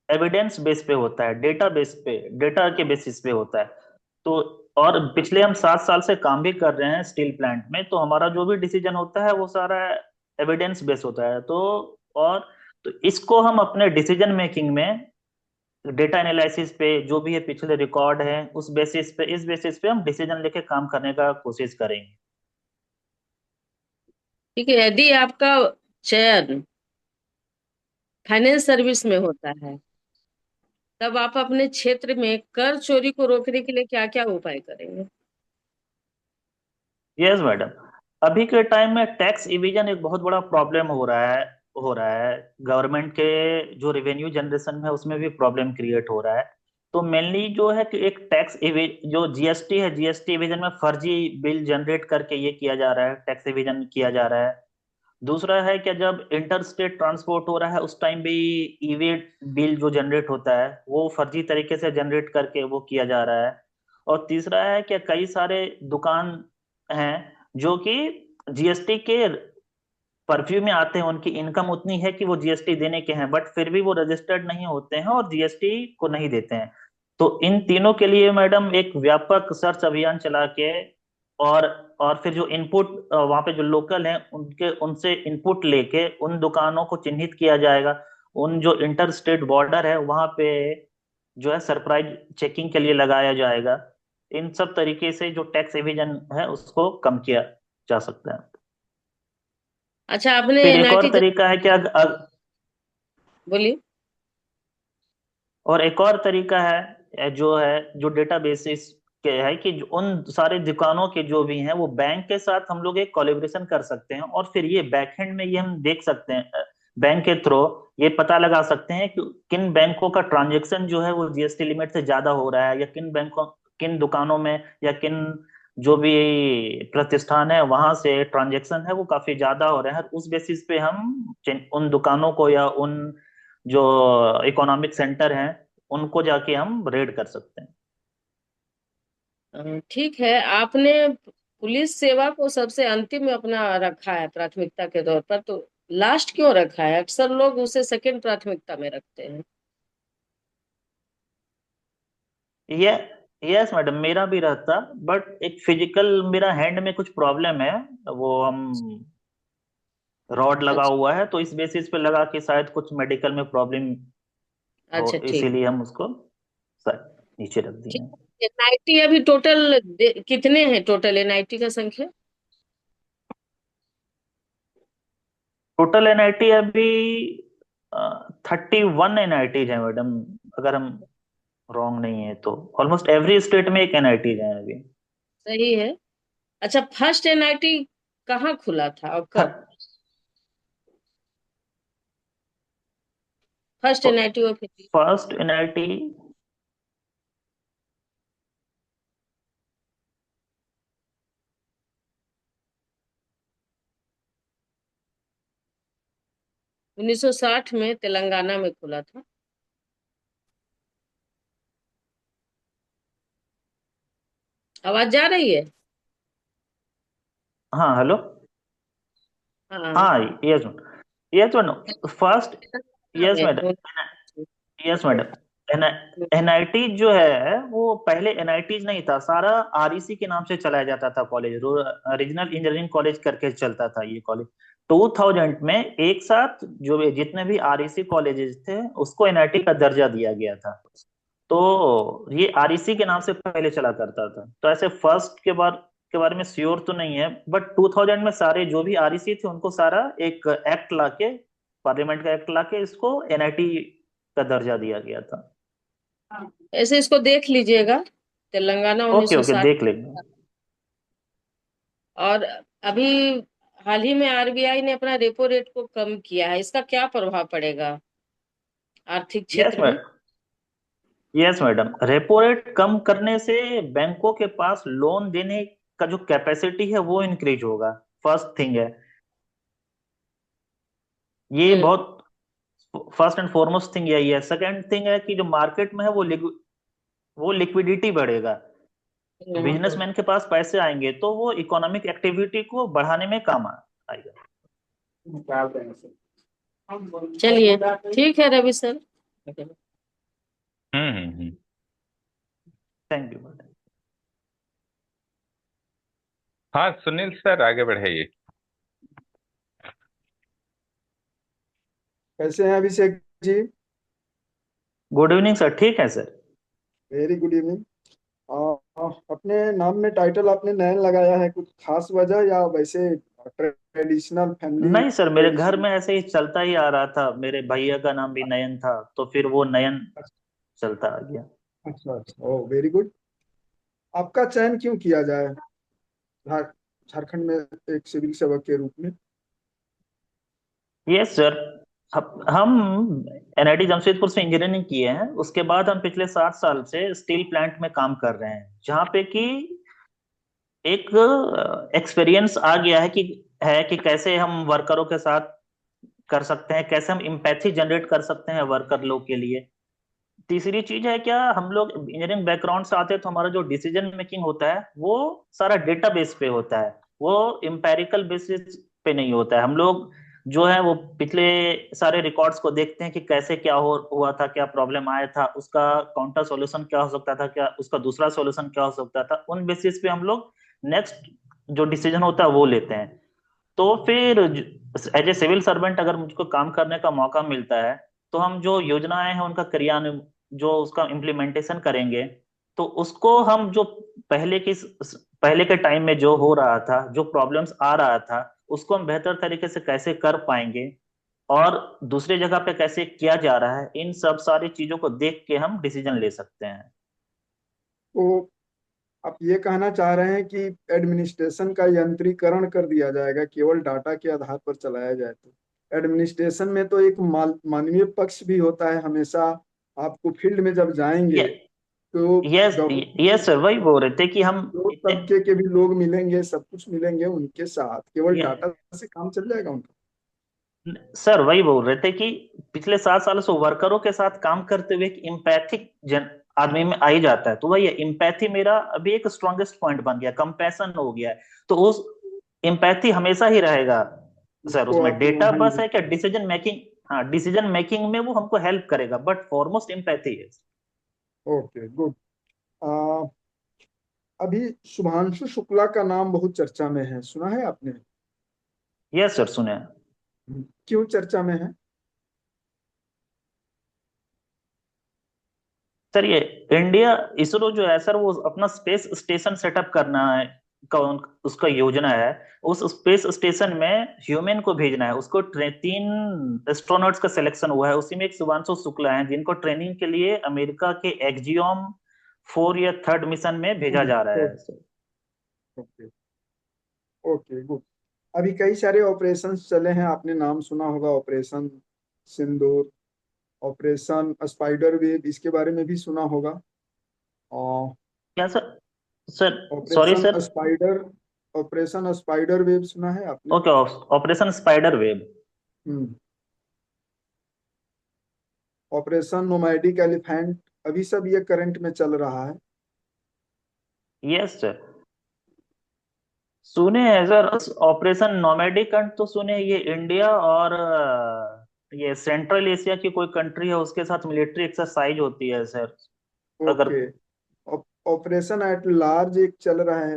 एविडेंस बेस पे होता है, डेटा बेस पे, डेटा के बेसिस पे होता है। तो और पिछले हम 7 साल से काम भी कर रहे हैं स्टील प्लांट में, तो हमारा जो भी डिसीजन होता है वो सारा एविडेंस बेस होता है। और तो इसको हम अपने डिसीजन मेकिंग में डेटा एनालिसिस पे जो भी है पिछले रिकॉर्ड है उस बेसिस पे, इस बेसिस पे हम डिसीजन लेके काम करने का कोशिश करेंगे। ठीक है, यदि आपका चयन फाइनेंस सर्विस में होता है, तब आप अपने क्षेत्र में कर चोरी को रोकने के लिए क्या क्या उपाय करेंगे? यस मैडम, अभी के टाइम में टैक्स इविजन एक बहुत बड़ा प्रॉब्लम हो रहा है गवर्नमेंट के जो रेवेन्यू जनरेशन है उसमें भी प्रॉब्लम क्रिएट हो रहा है। तो मेनली जो है कि एक जो जीएसटी है, जीएसटी इविजन में फर्जी बिल जनरेट करके ये किया जा रहा है, टैक्स इविजन किया जा रहा है। दूसरा है कि जब इंटर स्टेट ट्रांसपोर्ट हो रहा है उस टाइम भी ईवे बिल जो जनरेट होता है वो फर्जी तरीके से जनरेट करके वो किया जा रहा है। और तीसरा है कि कई सारे दुकान हैं जो कि जीएसटी के परफ्यू में आते हैं, उनकी इनकम उतनी है कि वो जीएसटी देने के हैं, बट फिर भी वो रजिस्टर्ड नहीं होते हैं और जीएसटी को नहीं देते हैं। तो इन तीनों के लिए मैडम एक व्यापक सर्च अभियान चला के, और और फिर जो इनपुट वहाँ पे जो लोकल हैं उनके उनसे इनपुट लेके उन दुकानों को चिन्हित किया जाएगा। उन जो इंटर स्टेट बॉर्डर है वहाँ पे जो है सरप्राइज चेकिंग के लिए लगाया जाएगा। इन सब तरीके से जो टैक्स एविजन है उसको कम किया जा सकता है। अच्छा, आपने फिर एक और एनआईटी तरीका है कि बोलिए। और एक और तरीका है जो डेटाबेसिस के है कि उन सारे दुकानों के जो भी हैं वो बैंक के साथ हम लोग एक कोलैबोरेशन कर सकते हैं, और फिर ये बैकएंड में ये हम देख सकते हैं, बैंक के थ्रू ये पता लगा सकते हैं कि किन बैंकों का ट्रांजैक्शन जो है वो जीएसटी लिमिट से ज्यादा हो रहा है, या किन बैंकों, किन दुकानों में, या किन जो भी प्रतिष्ठान है वहां से ट्रांजैक्शन है वो काफी ज्यादा हो रहा है। उस बेसिस पे हम उन दुकानों को या उन जो इकोनॉमिक सेंटर हैं उनको जाके हम रेड कर सकते हैं। ठीक है, आपने पुलिस सेवा को सबसे अंतिम में अपना रखा है प्राथमिकता के तौर पर, तो लास्ट क्यों रखा है? अक्सर लोग उसे सेकंड प्राथमिकता में रखते हैं। ये यस मैडम, मेरा भी रहता, बट एक फिजिकल मेरा हैंड में कुछ प्रॉब्लम है, वो हम रॉड लगा अच्छा। हुआ है तो इस बेसिस पे लगा कि शायद कुछ मेडिकल में प्रॉब्लम हो, अच्छा, ठीक। इसीलिए हम उसको सर। नीचे रख दिए हैं। एनआईटी अभी टोटल कितने हैं, टोटल एनआईटी का संख्या? टोटल एनआईटी अभी 31 एनआईटीज है मैडम, अगर हम रॉन्ग नहीं है तो। ऑलमोस्ट एवरी स्टेट में एक एनआईटीज है अभी। सही है। अच्छा, फर्स्ट एनआईटी कहाँ खुला था और कब? First NIT of India. First NIT 1960 में तेलंगाना में खुला था। आवाज जा रही है? हाँ हेलो। हाँ। हाँ yes yes madam first. Telangana yes में मैडम। Yes madam. एनआईटी जो है वो पहले एनआईटीज नहीं था, सारा आरईसी के नाम से चलाया जाता था कॉलेज, रीजनल इंजीनियरिंग कॉलेज करके चलता था ये कॉलेज। 2000 में एक साथ जो जितने भी आरईसी कॉलेजेस थे उसको एनआईटी का दर्जा दिया गया था। तो ये आरईसी के नाम से पहले चला करता था। तो ऐसे फर्स्ट के बारे में श्योर तो नहीं है, बट 2000 में सारे जो भी आरईसी थे उनको सारा एक एक्ट लाके, पार्लियामेंट का एक्ट लाके इसको एनआईटी का दर्जा दिया गया था। ऐसे इसको देख लीजिएगा, तेलंगाना ओके ओके 1960। देख लेंगे। और अभी हाल ही में आरबीआई ने अपना रेपो रेट को कम किया है, इसका क्या प्रभाव पड़ेगा आर्थिक यस क्षेत्र में? Madam. Yes madam, repo rate कम करने से बैंकों के पास लोन देने का जो कैपेसिटी है वो इंक्रीज होगा। फर्स्ट थिंग है ये, हम्म। बहुत फर्स्ट एंड फॉरमोस्ट थिंग यही है। सेकंड थिंग है कि जो मार्केट में है वो लिक्विडिटी बढ़ेगा। हम्म। बिजनेसमैन के पास पैसे आएंगे तो वो इकोनॉमिक एक्टिविटी को बढ़ाने में काम आएगा। चलिए, ठीक है Ravi sir. Hmm. Thank you madam. हाँ सुनील सर आगे बढ़ाइए। कैसे हैं Abhishek ji? Good evening sir, ठीक है सर। Very good evening. अपने नाम में टाइटल आपने नयन लगाया है, कुछ खास वजह या वैसे ट्रेडिशनल फैमिली नहीं सर, मेरे घर ट्रेडिशन? में ऐसे ही चलता ही आ रहा था, मेरे भैया का नाम भी नयन था तो फिर वो नयन चलता आ गया। अच्छा अच्छा, ओ वेरी गुड। आपका चयन क्यों किया जाए झारखंड में एक सिविल सेवक के रूप में? Yes sir. हम एनआईटी जमशेदपुर से इंजीनियरिंग किए हैं, उसके बाद हम पिछले 7 साल से स्टील प्लांट में काम कर रहे हैं, जहाँ पे कि एक एक्सपीरियंस आ गया है कि कैसे हम वर्करों के साथ कर सकते हैं, कैसे हम इम्पैथी जनरेट कर सकते हैं वर्कर लोग के लिए। तीसरी चीज है क्या, हम लोग इंजीनियरिंग बैकग्राउंड से आते हैं तो हमारा जो डिसीजन मेकिंग होता है वो सारा डेटा बेस पे होता है, वो इम्पेरिकल बेसिस पे नहीं होता है। हम लोग जो है वो पिछले सारे रिकॉर्ड्स को देखते हैं कि कैसे क्या हुआ था, क्या प्रॉब्लम आया था, उसका काउंटर सॉल्यूशन क्या हो सकता था, क्या उसका दूसरा सॉल्यूशन क्या हो सकता था। उन बेसिस पे हम लोग नेक्स्ट जो डिसीजन होता है वो लेते हैं। तो फिर एज ए सिविल सर्वेंट अगर मुझको काम करने का मौका मिलता है तो हम जो योजनाएं हैं उनका क्रियान्वयन, जो उसका इम्प्लीमेंटेशन करेंगे, तो उसको हम जो पहले के टाइम में जो हो रहा था, जो प्रॉब्लम्स आ रहा था, उसको हम बेहतर तरीके से कैसे कर पाएंगे और दूसरी जगह पे कैसे किया जा रहा है, इन सब सारी चीजों को देख के हम डिसीजन ले सकते हैं। तो आप ये कहना चाह रहे हैं कि एडमिनिस्ट्रेशन का यंत्रीकरण कर दिया जाएगा, केवल डाटा के आधार पर चलाया जाए? तो एडमिनिस्ट्रेशन में तो एक मानवीय पक्ष भी होता है हमेशा। आपको फील्ड में जब जाएंगे ये तो यस यस सर, वही बोल रहे थे कि हम दो इतने तबके के भी लोग मिलेंगे, सब कुछ मिलेंगे, उनके साथ केवल ये, डाटा से काम चल जाएगा उनका? सर वही बोल रहे थे कि पिछले 7 सालों से वर्करों के साथ काम करते हुए एक इम्पैथिक जन आदमी में आ ही जाता है। तो वही है, इम्पैथी मेरा अभी एक स्ट्रॉन्गेस्ट पॉइंट बन गया, कंपैशन हो गया है। तो उस इम्पैथी हमेशा ही रहेगा सर। उसको उसमें आप डेटा वहाँ बस है क्या, डिसीजन मेकिंग, हाँ डिसीजन मेकिंग में वो हमको हेल्प करेगा, बट फॉरमोस्ट इम्पैथी है। Okay good. अभी शुभांशु शुक्ला का नाम बहुत चर्चा में है, सुना है आपने? यस सर, सुने। क्यों चर्चा में है? सर ये इंडिया इसरो जो है सर, वो अपना स्पेस स्टेशन सेटअप करना है का उसका योजना है। उस स्पेस स्टेशन में ह्यूमन को भेजना है। उसको 3 एस्ट्रोनॉट्स का सिलेक्शन हुआ है, उसी में एक शुभांशु शुक्ला है, जिनको ट्रेनिंग के लिए अमेरिका के एक्जियोम 4 या थर्ड मिशन में भेजा जा रहा है सर। Okay, okay, good. अभी कई सारे ऑपरेशंस चले हैं, आपने नाम सुना होगा, operation Sindoor, operation spider wave, इसके बारे में भी सुना होगा। और क्या sir? Sir sorry operation sir. Spider, operation spider wave सुना है आपने? Okay, operation spider web. Hmm. Operation nomadic elephant, अभी सब ये करंट में चल रहा है। यस सर, सुने हैं सर। ऑपरेशन नोमैडिक हंट तो सुने हैं, ये इंडिया और ये सेंट्रल एशिया की कोई कंट्री है, उसके साथ मिलिट्री एक्सरसाइज होती है सर। अगर ओके। ऑपरेशन एट लार्ज एक चल रहा है,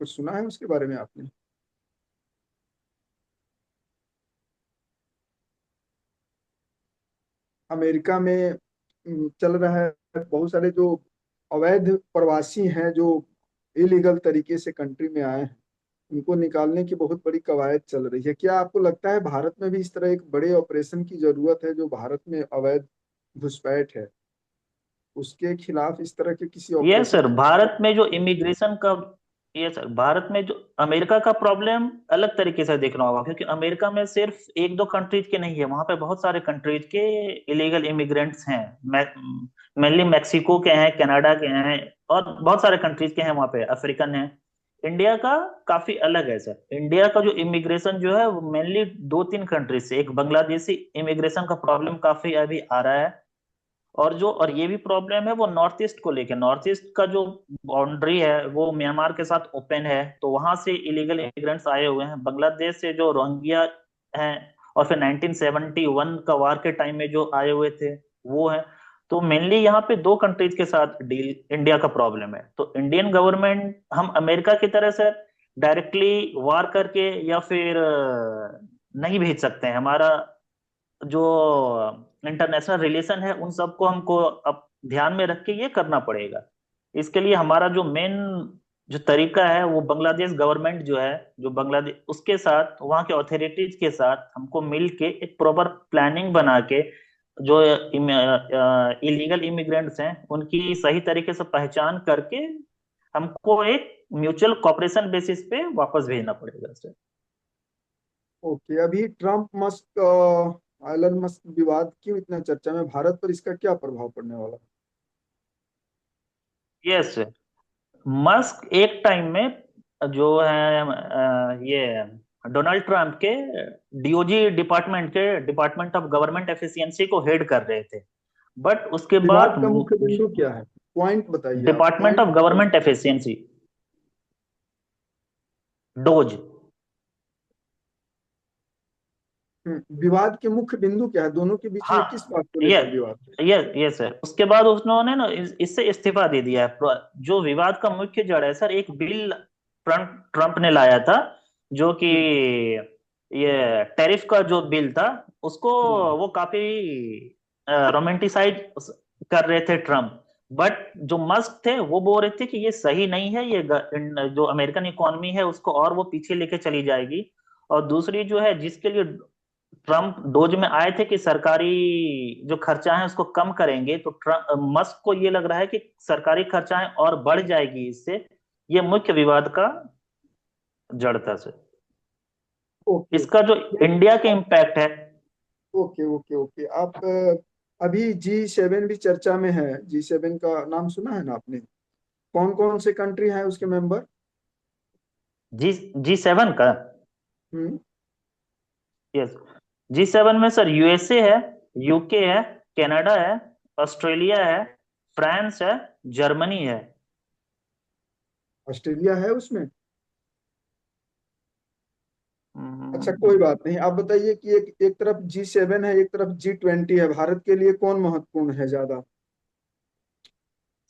कुछ सुना है उसके बारे में आपने? अमेरिका में चल रहा है। बहुत सारे जो अवैध प्रवासी हैं, जो इलीगल तरीके से कंट्री में आए हैं, उनको निकालने की बहुत बड़ी कवायद चल रही है। क्या आपको लगता है भारत में भी इस तरह एक बड़े ऑपरेशन की जरूरत है? जो भारत में अवैध घुसपैठ है, उसके खिलाफ इस तरह के किसी ये ऑपरेशन सर की भारत जरूरत में जो इमिग्रेशन का, ये सर भारत में जो अमेरिका का प्रॉब्लम अलग तरीके से देखना होगा, क्योंकि अमेरिका में सिर्फ 1-2 कंट्रीज के नहीं है, वहां पे बहुत सारे कंट्रीज के इलीगल इमिग्रेंट्स हैं। मेनली मैक्सिको के हैं, कनाडा के हैं, और बहुत सारे कंट्रीज के हैं वहां पे, अफ्रीकन है। इंडिया का काफी अलग है सर। इंडिया का जो इमिग्रेशन जो है वो मेनली 2-3 कंट्रीज से, एक बांग्लादेशी इमिग्रेशन का प्रॉब्लम काफी अभी आ रहा है। और ये भी प्रॉब्लम है वो नॉर्थ ईस्ट को लेके। नॉर्थ ईस्ट का जो बाउंड्री है वो म्यांमार के साथ ओपन है, तो वहां से इलीगल इमिग्रेंट्स आए हुए हैं। बांग्लादेश से जो रोहिंग्या हैं, और फिर 1971 का वार के टाइम में जो आए हुए थे वो है। तो मेनली यहाँ पे 2 कंट्रीज के साथ डील इंडिया का प्रॉब्लम है। तो इंडियन गवर्नमेंट, हम अमेरिका की तरह से डायरेक्टली वार करके या फिर नहीं भेज सकते हैं। हमारा जो इंटरनेशनल रिलेशन है उन सबको हमको अब ध्यान में रख के ये करना पड़ेगा। इसके लिए हमारा जो मेन जो तरीका है वो बांग्लादेश गवर्नमेंट जो है, जो बांग्लादेश उसके साथ, वहाँ के अथॉरिटीज के साथ हमको मिल के एक प्रॉपर प्लानिंग बना के जो इलीगल इमिग्रेंट्स हैं उनकी सही तरीके से पहचान करके हमको एक म्यूचुअल कॉपरेशन बेसिस पे वापस भेजना पड़ेगा सर। ओके। अभी ट्रम्प मस्क एलन मस्क विवाद क्यों इतना चर्चा में? भारत पर इसका क्या प्रभाव पड़ने वाला यस, मस्क एक टाइम में जो है ये डोनाल्ड ट्रंप के डीओजी डिपार्टमेंट के, डिपार्टमेंट ऑफ गवर्नमेंट एफिशिएंसी को हेड कर रहे थे। बट उसके है? बाद विवाद का मुख्य बिंदु क्या है? पॉइंट बताइए, आप डिपार्टमेंट पॉइंट ऑफ बताइए। Government efficiency, dose. विवाद के मुख्य बिंदु क्या है? दोनों के बीच में किस हाँ, बात को ये लेकर विवाद है? ये सर, उसके बाद उन्होंने ना इससे इस्तीफा दे दिया है। जो विवाद का मुख्य जड़ है सर, एक बिल ट्रंप ने लाया था, जो कि हम्म, ये टैरिफ का जो बिल था, उसको हम्म, वो काफी रोमांटिसाइज कर रहे थे ट्रम्प। बट जो मस्क थे वो बोल रहे थे कि ये सही नहीं है, ये जो अमेरिकन इकोनॉमी है उसको और वो पीछे लेके चली जाएगी। और दूसरी जो है जिसके लिए ट्रम्प डोज में आए थे कि सरकारी जो खर्चा है उसको कम करेंगे, तो मस्क को ये लग रहा है कि सरकारी खर्चाएं और बढ़ जाएगी इससे। ये मुख्य विवाद का जड़ था सर। ओके। इसका जो इंडिया के इम्पैक्ट है। Okay, okay, okay. आप अभी G7 भी चर्चा में है। G7 का नाम सुना है ना आपने? कौन कौन से कंट्री हैं उसके मेंबर? जी G7 का। हम्म। यस, G7 में सर यूएसए है, यूके है, कनाडा है, ऑस्ट्रेलिया है, फ्रांस है, जर्मनी है। ऑस्ट्रेलिया है उसमें? अच्छा, कोई हम्म, बात नहीं। आप बताइए कि एक एक तरफ G7 है, एक तरफ G20 है, भारत के लिए कौन महत्वपूर्ण है ज्यादा?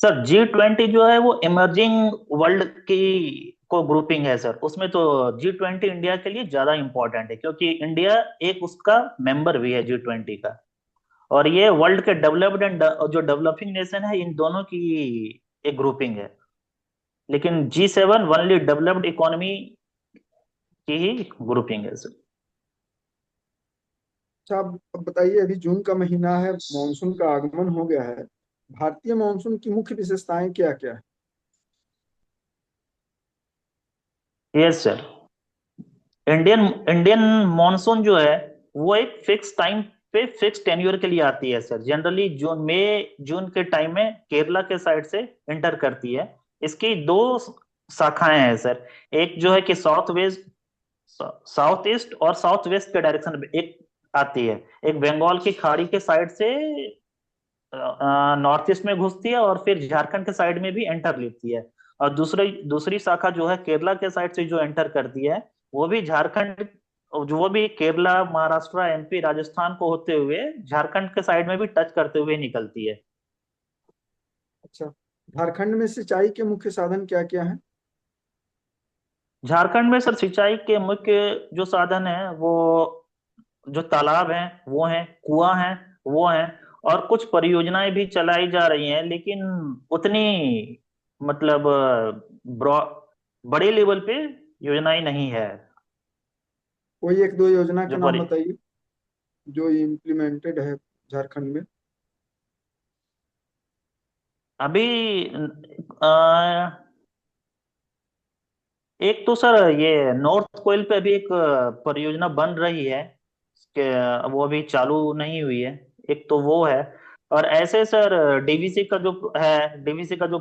सर G20 जो है वो इमर्जिंग वर्ल्ड की को ग्रुपिंग है सर। उसमें तो G20 इंडिया के लिए ज्यादा इंपॉर्टेंट है, क्योंकि इंडिया एक उसका मेंबर भी है G20 का। और ये वर्ल्ड के डेवलप्ड एंड जो डेवलपिंग नेशन है, इन दोनों की एक ग्रुपिंग है। लेकिन G7 ओनली डेवलप्ड इकोनॉमी की ही ग्रुपिंग है सर। अच्छा, अब बताइए, अभी जून का महीना है, मानसून का आगमन हो गया है। भारतीय मानसून की मुख्य विशेषताएं क्या क्या है? Yes sir. Indian Indian monsoon जो है वो एक फिक्स टाइम पे फिक्स टेन्योर के लिए आती है सर। जनरली जून मई जून के टाइम में केरला के साइड से एंटर करती है। इसकी दो शाखाएं हैं सर। एक जो है कि साउथ ईस्ट और साउथ वेस्ट के डायरेक्शन में एक आती है। एक बंगाल की खाड़ी के साइड से नॉर्थ ईस्ट में घुसती है और फिर झारखंड के साइड में भी एंटर लेती है। और दूसरी दूसरी शाखा जो है केरला के साइड से जो एंटर करती है, वो भी झारखंड, जो वो भी केरला, महाराष्ट्र, MP, राजस्थान को होते हुए झारखंड के साइड में भी टच करते हुए निकलती है। अच्छा, झारखंड में सिंचाई के मुख्य साधन क्या क्या हैं? झारखंड में सर सिंचाई के मुख्य जो साधन है वो जो तालाब हैं वो हैं, कुआं हैं वो हैं, और कुछ परियोजनाएं भी चलाई जा रही हैं, लेकिन उतनी मतलब बड़े लेवल पे योजनाएं नहीं है। कोई एक दो योजना के जो नाम परि बताइए जो इम्प्लीमेंटेड है झारखंड में। अभी एक तो सर ये नॉर्थ कोयल पे अभी एक परियोजना बन रही है कि वो अभी चालू नहीं हुई है। एक तो वो है। और ऐसे सर DVC का जो है, DVC का जो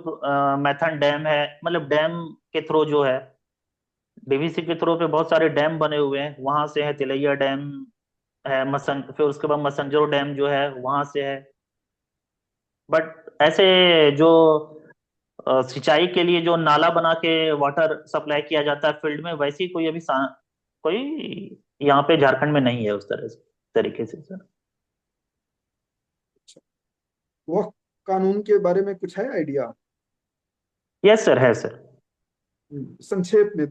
मैथन डैम है, मतलब डैम के थ्रू जो है, DVC के थ्रू पे बहुत सारे डैम बने हुए हैं। वहां से है तिलैया डैम है, फिर उसके बाद मसंजोर डैम जो है वहां से है। बट ऐसे जो सिंचाई के लिए जो नाला बना के वाटर सप्लाई किया जाता है फील्ड में, वैसी कोई अभी कोई यहाँ पे झारखंड में नहीं है उस तरह से, तरीके से सर। वह कानून के बारे में कुछ है आइडिया? यस सर, है सर। संक्षेप में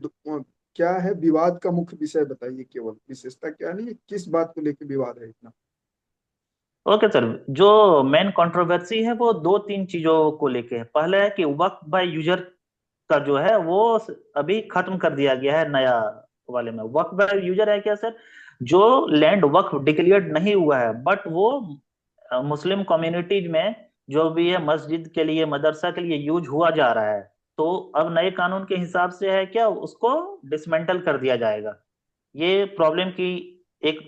क्या है विवाद का मुख्य विषय बताइए, केवल विशेषता क्या नहीं, किस बात को लेकर विवाद है इतना? Okay sir. जो मेन कंट्रोवर्सी है वो दो तीन चीजों को लेके है। पहला है कि वक्फ बाय यूजर का जो है वो अभी खत्म कर दिया गया है नया वाले में। वक्फ बाय यूजर है क्या सर? जो लैंड वक्फ डिक्लेयर्ड नहीं हुआ है, बट वो मुस्लिम कम्युनिटीज में जो भी है मस्जिद के लिए, मदरसा के लिए यूज हुआ जा रहा है, तो अब नए कानून के हिसाब से है क्या, उसको डिसमेंटल कर दिया जाएगा। ये प्रॉब्लम की एक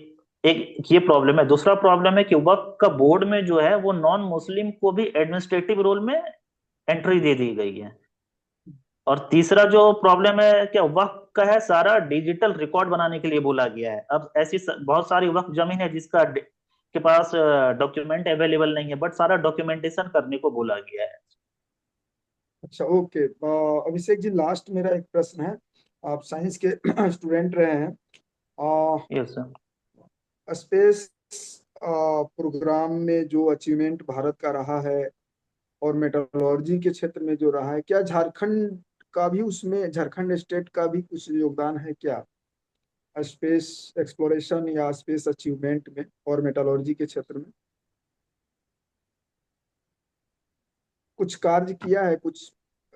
एक ये प्रॉब्लम है। दूसरा प्रॉब्लम है कि वक्फ का बोर्ड में जो है वो नॉन मुस्लिम को भी एडमिनिस्ट्रेटिव रोल में एंट्री दे दी गई है। और तीसरा जो प्रॉब्लम है क्या, वक्फ का है सारा डिजिटल रिकॉर्ड बनाने के लिए बोला गया है। अब ऐसी बहुत सारी वक्फ जमीन है जिसका के पास डॉक्यूमेंट अवेलेबल नहीं है, बट सारा डॉक्यूमेंटेशन करने को बोला गया है। अच्छा, ओके। अभिषेक जी, लास्ट मेरा एक प्रश्न है। आप साइंस के स्टूडेंट रहे हैं। Yes sir. स्पेस प्रोग्राम में जो अचीवमेंट भारत का रहा है और मेटरोलॉजी के क्षेत्र में जो रहा है, क्या झारखंड का भी उसमें, झारखंड स्टेट का भी कुछ योगदान है क्या स्पेस एक्सप्लोरेशन या स्पेस अचीवमेंट में और मेटरोलॉजी के क्षेत्र में? कुछ कार्य किया है, कुछ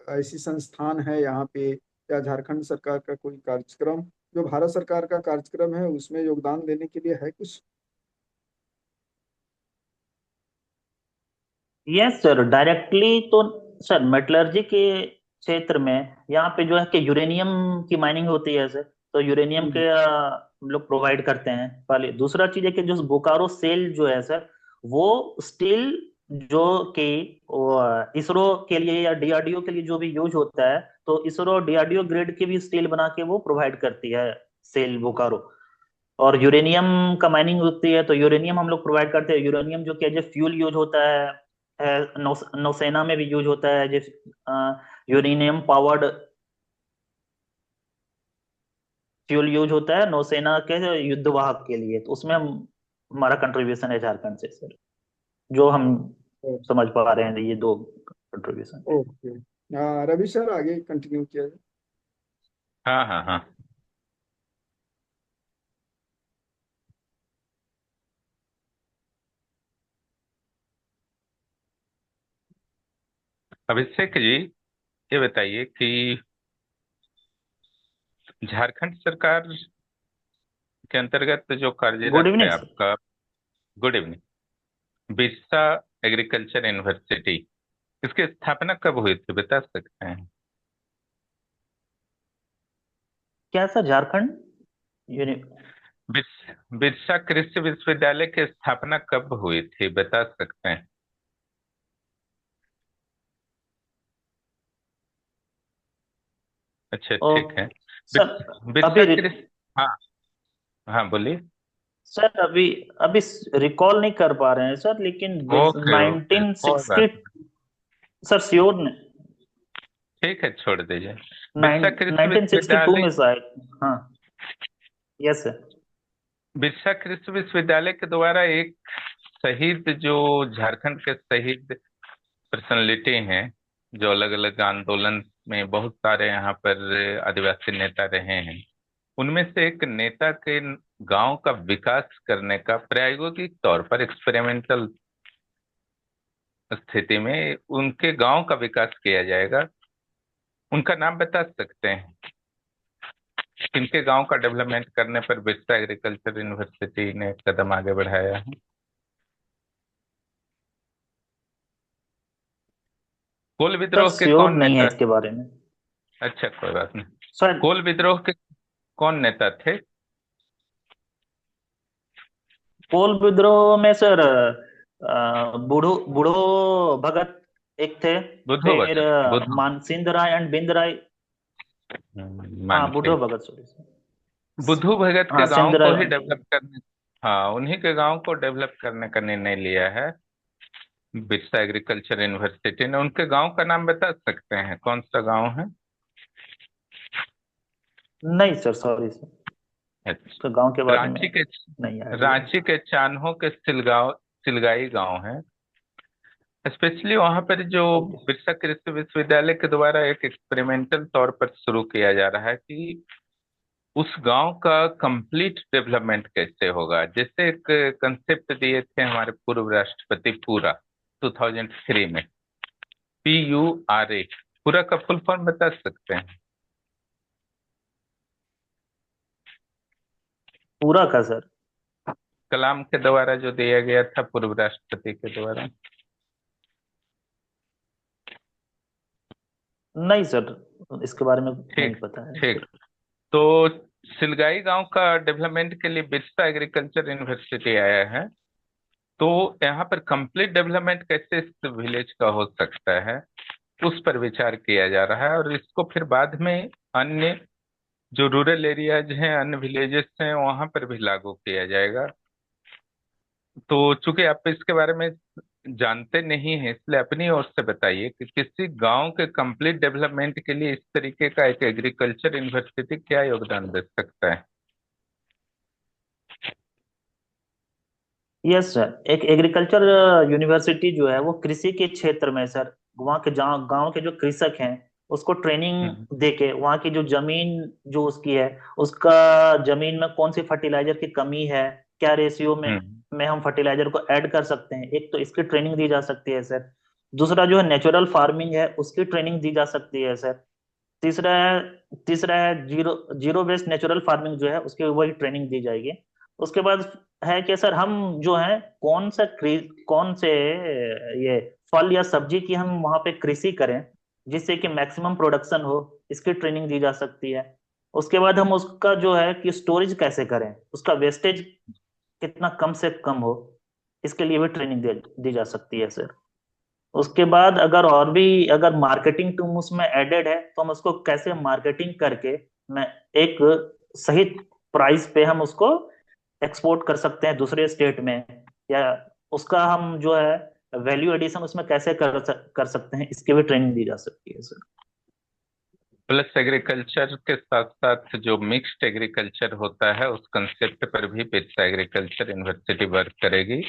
ऐसी संस्थान है यहाँ पे, या झारखंड सरकार का कोई कार्यक्रम जो भारत सरकार का कार्यक्रम है उसमें योगदान देने के लिए है कुछ? यस सर, डायरेक्टली तो सर मेटलर्जी के क्षेत्र में यहाँ पे जो है कि यूरेनियम की माइनिंग होती है सर। तो यूरेनियम हम्म। के हम लोग प्रोवाइड करते हैं। पहले दूसरा चीज है कि जो बोकारो सेल जो है सर, वो स्टील जो कि इसरो के लिए या DRDO के लिए जो भी यूज होता है, तो इसरो DRDO ग्रेड की भी स्टील बना के वो प्रोवाइड करती है सेल बोकारो। और यूरेनियम का माइनिंग होती है, तो यूरेनियम हम लोग प्रोवाइड करते हैं। यूरेनियम जो कि एज ए फ्यूल यूज होता है नौसेना में भी यूज होता है, जिस यूरेनियम पावर्ड फ्यूल यूज होता है नौसेना के युद्धवाहक के लिए। तो उसमें हमारा कंट्रीब्यूशन है झारखंड से सर, जो हम समझ पा रहे हैं ये दो कंट्रीब्यूशन। ओके। रवि सर, आगे कंटिन्यू किया जाए। हाँ हाँ हाँ। अभिषेक जी, ये बताइए कि झारखंड सरकार के अंतर्गत जो गुड कार्यरत है इवनिंग सर। आपका, good evening, Birsa agriculture university, इसकी स्थापना कब हुई थी, बता सकते हैं? क्या सर, झारखंड यूनि बिरसा कृषि विश्वविद्यालय की स्थापना कब हुई थी, बता सकते हैं? अच्छा, ओ ठीक है। सर, बिरसा अभी कृषि, हाँ हाँ बोलिए। सर अभी अभी रिकॉल नहीं कर पा रहे हैं सर, लेकिन ओके ओके, कोई 1960। बात सर श्योर नहीं। नहीं, ठीक है, छोड़ दीजिए। बिरसा कृषि 1962 विश्वविद्यालय, में शायद। हाँ। Yes sir. बिरसा कृषि विश्वविद्यालय के द्वारा एक शहीद, जो झारखंड के शहीद पर्सनलिटी हैं, जो अलग अलग आंदोलन में बहुत सारे यहाँ पर आदिवासी नेता रहे हैं, उनमें से एक नेता के गांव का विकास करने का प्रायोगिक तौर पर, एक्सपेरिमेंटल स्थिति में उनके गांव का विकास किया जाएगा। उनका नाम बता सकते हैं? किनके गांव का डेवलपमेंट करने पर बिरसा एग्रीकल्चर यूनिवर्सिटी ने कदम आगे बढ़ाया है? कोल सर विद्रोह के श्योर कौन नहीं है नेता? इसके बारे में। अच्छा, कोई बात नहीं। सर कोल विद्रोह के कौन नेता थे? कोल विद्रोह में सर बूढ़ो बूढ़ो भगत एक थे। बुद्धू फिर भगत, बुद्धू, मानसिंह राय एंड बिंद राय। हाँ, बूढ़ो मानसिंह। भगत, सॉरी सर। बुद्धू भगत के हाँ, गांव सिंध को राय। ही डेवलप करने, हाँ, उन्हीं के गांव को डेवलप करने का निर्णय लिया है बिरसा एग्रीकल्चर यूनिवर्सिटी ने। उनके गांव का नाम बता सकते हैं, कौन सा गांव है? नहीं सर, सॉरी सर, अच्छा, उसका गांव के बारे में रांची के नहीं आइडिया। रांची के चान्हो के सिलगाई गांव है। स्पेशली वहां पर जो ओके। बिरसा कृषि विश्वविद्यालय के द्वारा एक एक्सपेरिमेंटल तौर पर शुरू किया जा रहा है कि उस गांव का कंप्लीट डेवलपमेंट कैसे होगा। जैसे एक कंसेप्ट दिए थे हमारे पूर्व राष्ट्रपति पूरा 2003 में, PURA, पूरा का फुल फॉर्म बता सकते हैं? पूरा का सर? कलाम के द्वारा जो दिया गया था, पूर्व राष्ट्रपति के द्वारा। नहीं सर, इसके बारे में नहीं ठीक, पता है ठीक। सर। तो सिलगाई गांव का डेवलपमेंट के लिए बिरसा एग्रीकल्चर यूनिवर्सिटी आया है। तो यहाँ पर कंप्लीट डेवलपमेंट कैसे इस विलेज का हो सकता है, उस पर विचार किया जा रहा है। और इसको फिर बाद में अन्य जो रूरल एरियाज हैं, अन्य विलेजेस हैं, वहां पर भी लागू किया जाएगा। तो चूंकि आप इसके बारे में जानते नहीं हैं, इसलिए अपनी ओर से बताइए कि किसी गांव के कंप्लीट डेवलपमेंट के लिए इस तरीके का एक एग्रीकल्चर यूनिवर्सिटी क्या योगदान दे सकता है? यस सर, एक एग्रीकल्चर यूनिवर्सिटी जो है वो कृषि के क्षेत्र में सर, वहाँ के जहाँ गांव के जो कृषक हैं उसको हम्म, ट्रेनिंग देके, वहाँ की जो जमीन जो उसकी है, उसका जमीन में कौन सी फर्टिलाइजर की कमी है, क्या रेशियो हम्म, में हम फर्टिलाइजर को ऐड कर सकते हैं, एक तो इसकी ट्रेनिंग दी जा सकती है सर। दूसरा जो है नेचुरल फार्मिंग है, उसकी ट्रेनिंग दी जा सकती है सर। तीसरा है तीसरा है zero zero based natural farming जो है, उसकी वही ट्रेनिंग दी जाएगी। उसके बाद है कि सर हम जो है कौन से ये फल या सब्जी की हम वहां पे कृषि करें जिससे कि मैक्सिमम प्रोडक्शन हो, इसकी ट्रेनिंग दी जा सकती है। उसके बाद हम उसका जो है कि स्टोरेज कैसे करें, उसका वेस्टेज कितना कम से कम हो, इसके लिए भी ट्रेनिंग दी जा सकती है सर। उसके बाद अगर और भी अगर मार्केटिंग टूल उसमें एडेड है तो हम उसको कैसे मार्केटिंग करके मैं एक सही प्राइस पे हम उसको एक्सपोर्ट कर सकते हैं दूसरे स्टेट में, या उसका हम जो है वैल्यू एडिशन उसमें कैसे कर सकते हैं, इसकी भी ट्रेनिंग दी जा सकती है सर। प्लस एग्रीकल्चर के साथ साथ जो मिक्स्ड एग्रीकल्चर होता है, उस कंसेप्ट पर भी बिरसा एग्रीकल्चर यूनिवर्सिटी वर्क करेगी।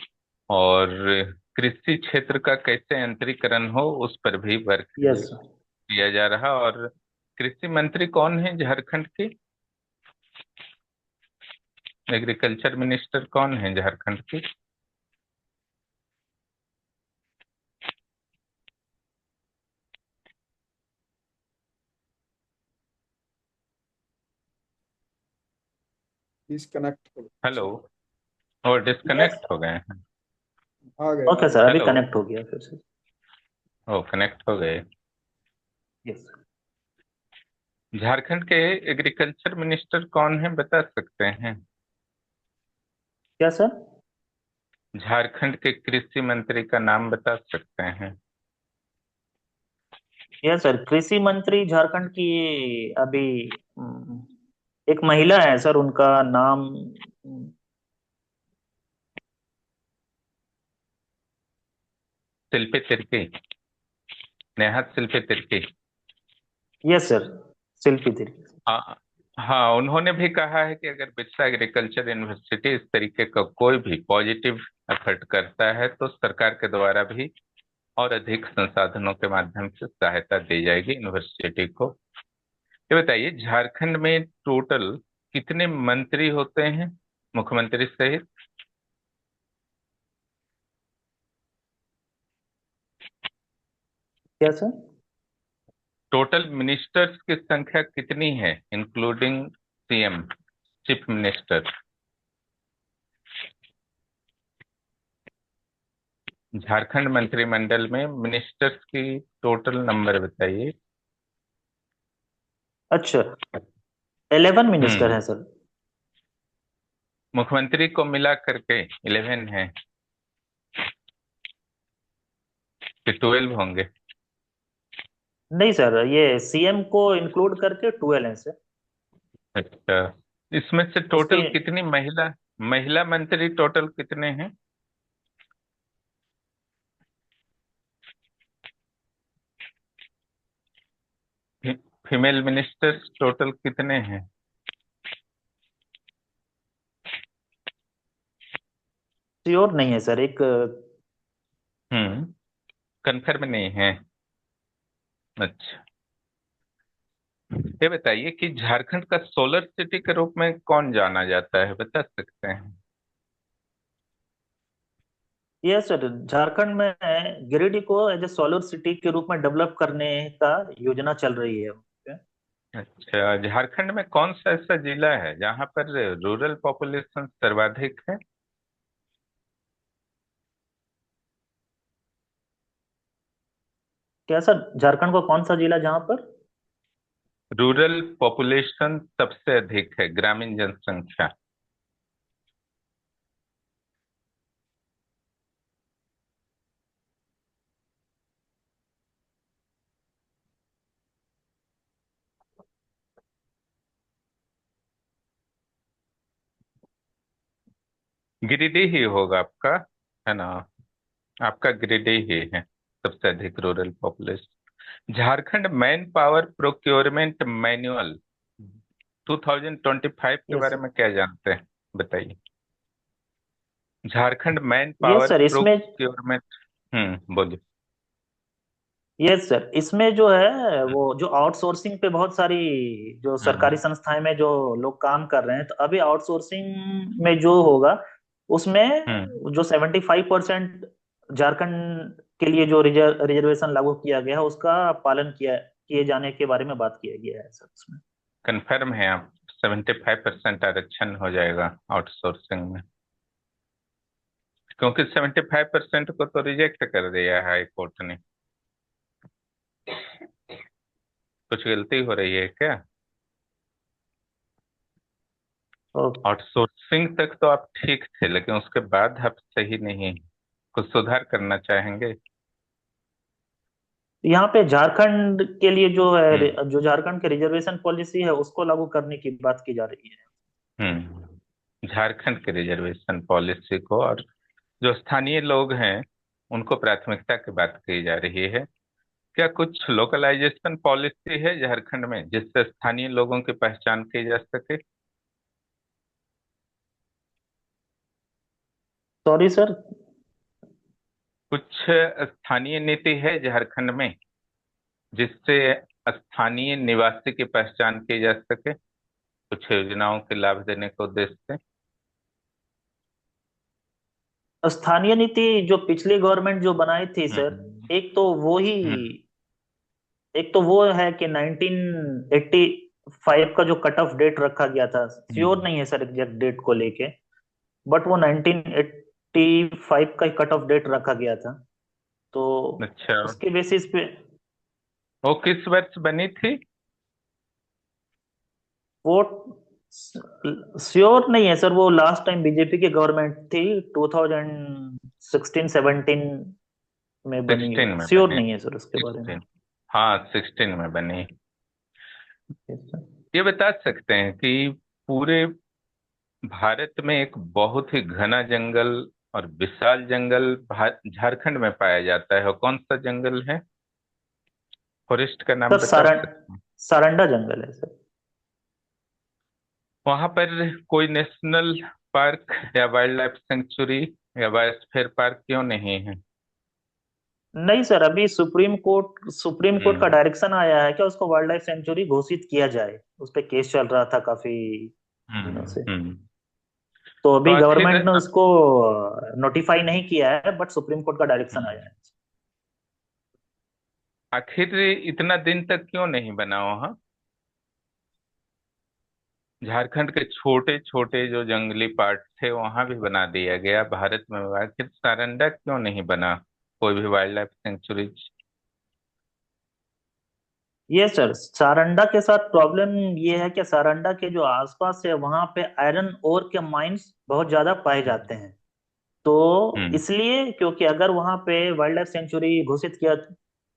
और कृषि क्षेत्र का कैसे यंत्रीकरण हो, उस पर भी वर्क यस। किया जा रहा। और कृषि मंत्री कौन है झारखंड की? एग्रीकल्चर मिनिस्टर कौन है झारखंड की? डिस्कनेक्ट हो हेलो, चलो। और यस। डिस्कनेक्ट हो गए हैं? आ ओके गए। सर, अभी हेलो, कनेक्ट हो गया फिर से। ओ कनेक्ट हो गए। यस। झारखंड के एग्रीकल्चर मिनिस्टर कौन है, बता सकते हैं? क्या सर? झारखंड के कृषि मंत्री का नाम बता सकते हैं? यस सर, कृषि मंत्री झारखंड की अभी एक महिला है सर, उनका नाम शिल्पी तिर्की, नेहा शिल्पी तिर्की। यस सर, शिल्पी तिर्की। हाँ, हाँ, उन्होंने भी कहा है कि अगर बिरसा एग्रीकल्चर यूनिवर्सिटी इस तरीके का कोई भी पॉजिटिव एफर्ट करता है तो सरकार के द्वारा भी और अधिक संसाधनों के माध्यम से सहायता दी जाएगी यूनिवर्सिटी को। ये बताइए, झारखंड में टोटल कितने मंत्री होते हैं, मुख्यमंत्री सहित? क्या सर? टोटल मिनिस्टर्स की संख्या कितनी है, including CM, chief minister? Jharkhand मंत्रिमंडल में मिनिस्टर्स की टोटल नंबर बताइए। अच्छा, 11 मिनिस्टर हम्म। हैं सर। मुख्यमंत्री को मिला करके 11 है कि 12 होंगे? नहीं सर, ये सीएम को इंक्लूड करके 12 हैं सर। अच्छा, इसमें से उसके टोटल कितनी महिला महिला मंत्री टोटल कितने हैं? फीमेल मिनिस्टर्स टोटल कितने हैं? श्योर नहीं है सर, एक हम्म, कंफर्म नहीं है। अच्छा, ये बताइए कि झारखंड का सोलर सिटी के रूप में कौन जाना जाता है, बता सकते हैं? ये सर, झारखंड में गिरिडीह को एज ए सोलर सिटी के रूप में डेवलप करने का योजना चल रही है। अच्छा, झारखंड में कौन सा ऐसा जिला है जहां पर रूरल पॉपुलेशन सर्वाधिक है? क्या सर, झारखंड को कौन सा जिला जहां पर? रूरल पॉपुलेशन सबसे अधिक है, ग्रामीण जनसंख्या। गिरिडीह ही होगा आपका, है ना? आपका गिरिडीह ही है सबसे अधिक rural population. Jharkhand man power procurement manual 2025 के यस बारे सर। में क्या जानते हैं, बताइए? Jharkhand man yes power sir, इसमें प्रोक्योरमेंट। बोलिए। यस सर, इसमें जो है वो जो आउटसोर्सिंग पे बहुत सारी जो सरकारी हम्म। संस्थाएं में जो लोग काम कर रहे हैं, तो अभी आउटसोर्सिंग में जो होगा उसमें हम्म। जो 75% झारखंड के लिए जो रिजर्वेशन लागू किया गया है उसका पालन किए जाने के बारे में बात किया गया है सर उसमें। कंफर्म है आप? 75% आरक्षण हो जाएगा आउटसोर्सिंग में? क्योंकि 75% को तो रिजेक्ट कर दिया है हाई कोर्ट ने। कुछ गलती हो रही है क्या? तो आउटसोर्सिंग तक तो आप ठीक थे, लेकिन उसके बाद आप सही नहीं। कुछ सुधार करना चाहेंगे? यहाँ पे झारखंड के लिए जो हम्म। है, जो झारखंड की रिजर्वेशन पॉलिसी है उसको लागू करने की बात की जा रही है। झारखंड के रिजर्वेशन पॉलिसी को, और जो स्थानीय लोग हैं उनको प्राथमिकता की बात की जा रही है। क्या कुछ लोकलाइजेशन पॉलिसी है झारखंड में जिससे स्थानीय लोगों की पहचान की जा सके? Sorry sir. कुछ स्थानीय नीति है झारखंड में जिससे स्थानीय निवासी की पहचान की जा सके, कुछ योजनाओं के लाभ देने के उद्देश्य से? स्थानीय नीति जो पिछली गवर्नमेंट जो बनाई थी सर, हम्म। एक तो वो ही हम्म। एक तो वो है कि 1980 फाइव का जो कट ऑफ डेट रखा गया था, श्योर हम्म। नहीं है सर एग्जैक्ट डेट को लेके, बट वो 1985 का ही कट ऑफ डेट रखा गया था। तो अच्छा, उसके बेसिस पे वो किस वर्ष बनी थी? वो श्योर नहीं है सर, वो लास्ट टाइम बीजेपी की गवर्नमेंट थी 2016-17 में बनी सिक्सटीन है, में श्योर बनी। नहीं है सर उसके बारे में। 16, हाँ 16 में बनी। Yes, sir। ये बता सकते हैं कि पूरे भारत में एक बहुत ही घना जंगल और विशाल जंगल झारखंड में पाया जाता है, और कौन सा जंगल है? फॉरेस्ट का नाम सर बता सकते हैं? सारंडा जंगल है सर। वहां पर कोई नेशनल पार्क या वाइल्ड लाइफ सेंचुरी या बायोस्फीयर पार्क क्यों नहीं है? नहीं सर, अभी सुप्रीम कोर्ट का हम्म। डायरेक्शन आया है कि उसको वाइल्ड लाइफ सेंचुरी घोषित किया जाए, उस पे केस चल रहा था काफी दिनों से। हम्म। तो तो अभी आखिर गवर्नमेंट ने उसको नोटिफाई नहीं किया है, बट सुप्रीम कोर्ट का डायरेक्शन आया है। आखिर इतना दिन तक क्यों नहीं बना वहाँ? झारखंड के छोटे छोटे जो जंगली पार्ट थे वहां भी बना दिया गया, भारत में आखिर सारंडा क्यों नहीं बना कोई भी वाइल्ड लाइफ सेंचुरी? ये सर सारंडा के साथ प्रॉब्लम ये है कि सारंडा के जो आसपास है वहां पे आयरन ओर के माइंस बहुत ज्यादा पाए जाते हैं। तो हम्म। इसलिए, क्योंकि अगर वहां पे वाइल्ड लाइफ सेंचुरी घोषित किया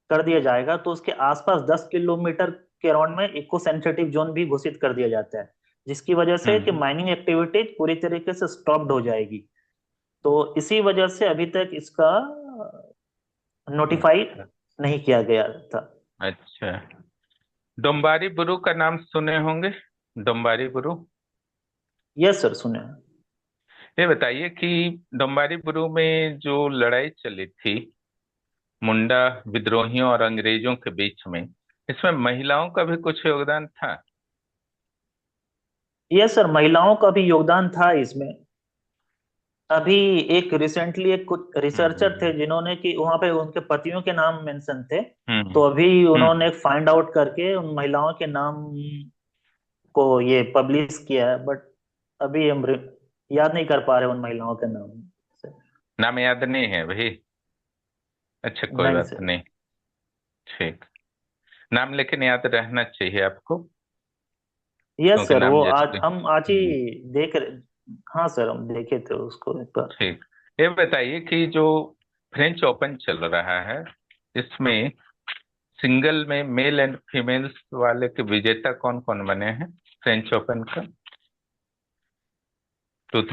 कर दिया जाएगा तो उसके आसपास 10 किलोमीटर के अराउंड में इको सेंसिटिव जोन भी घोषित कर दिया जाता है, जिसकी वजह से कि हम्म। माइनिंग एक्टिविटीज पूरी तरीके से स्टॉप्ड हो जाएगी। तो इसी वजह से अभी तक इसका नोटिफाई अच्छा। नहीं किया गया था। अच्छा, डोम्बारी बुरु का नाम सुने होंगे। डोम्बारी बुरु, यस सर, सुने हैं। ये बताइए कि डोम्बारी बुरु में जो लड़ाई चली थी मुंडा विद्रोहियों और अंग्रेजों के बीच में, इसमें महिलाओं का भी कुछ योगदान था? यस सर, महिलाओं का भी योगदान था इसमें। अभी एक रिसेंटली एक कुछ रिसर्चर थे हम्म। जिन्होंने कि वहां पे उनके पतियों के नाम मेंशन थे। हम्म। तो अभी हम्म। उन्होंने फाइंड आउट करके उन महिलाओं के नाम को ये पब्लिश किया है, बट अभी हम याद नहीं कर पा रहे उन महिलाओं के नाम से। नाम याद नहीं है भाई? अच्छा, कोई नहीं बात सर। नहीं। ठीक। नाम लेकिन याद रहना चाहिए आपको, यस क्योंकि सर, नाम वो आज जैसे। हम आज ही देख रहे। हाँ सर, हम देखे थे उसको एक बार। ठीक। ये बताइए कि जो फ्रेंच ओपन चल रहा है, इसमें सिंगल में मेल एंड फीमेल्स वाले के विजेता कौन कौन बने हैं फ्रेंच ओपन का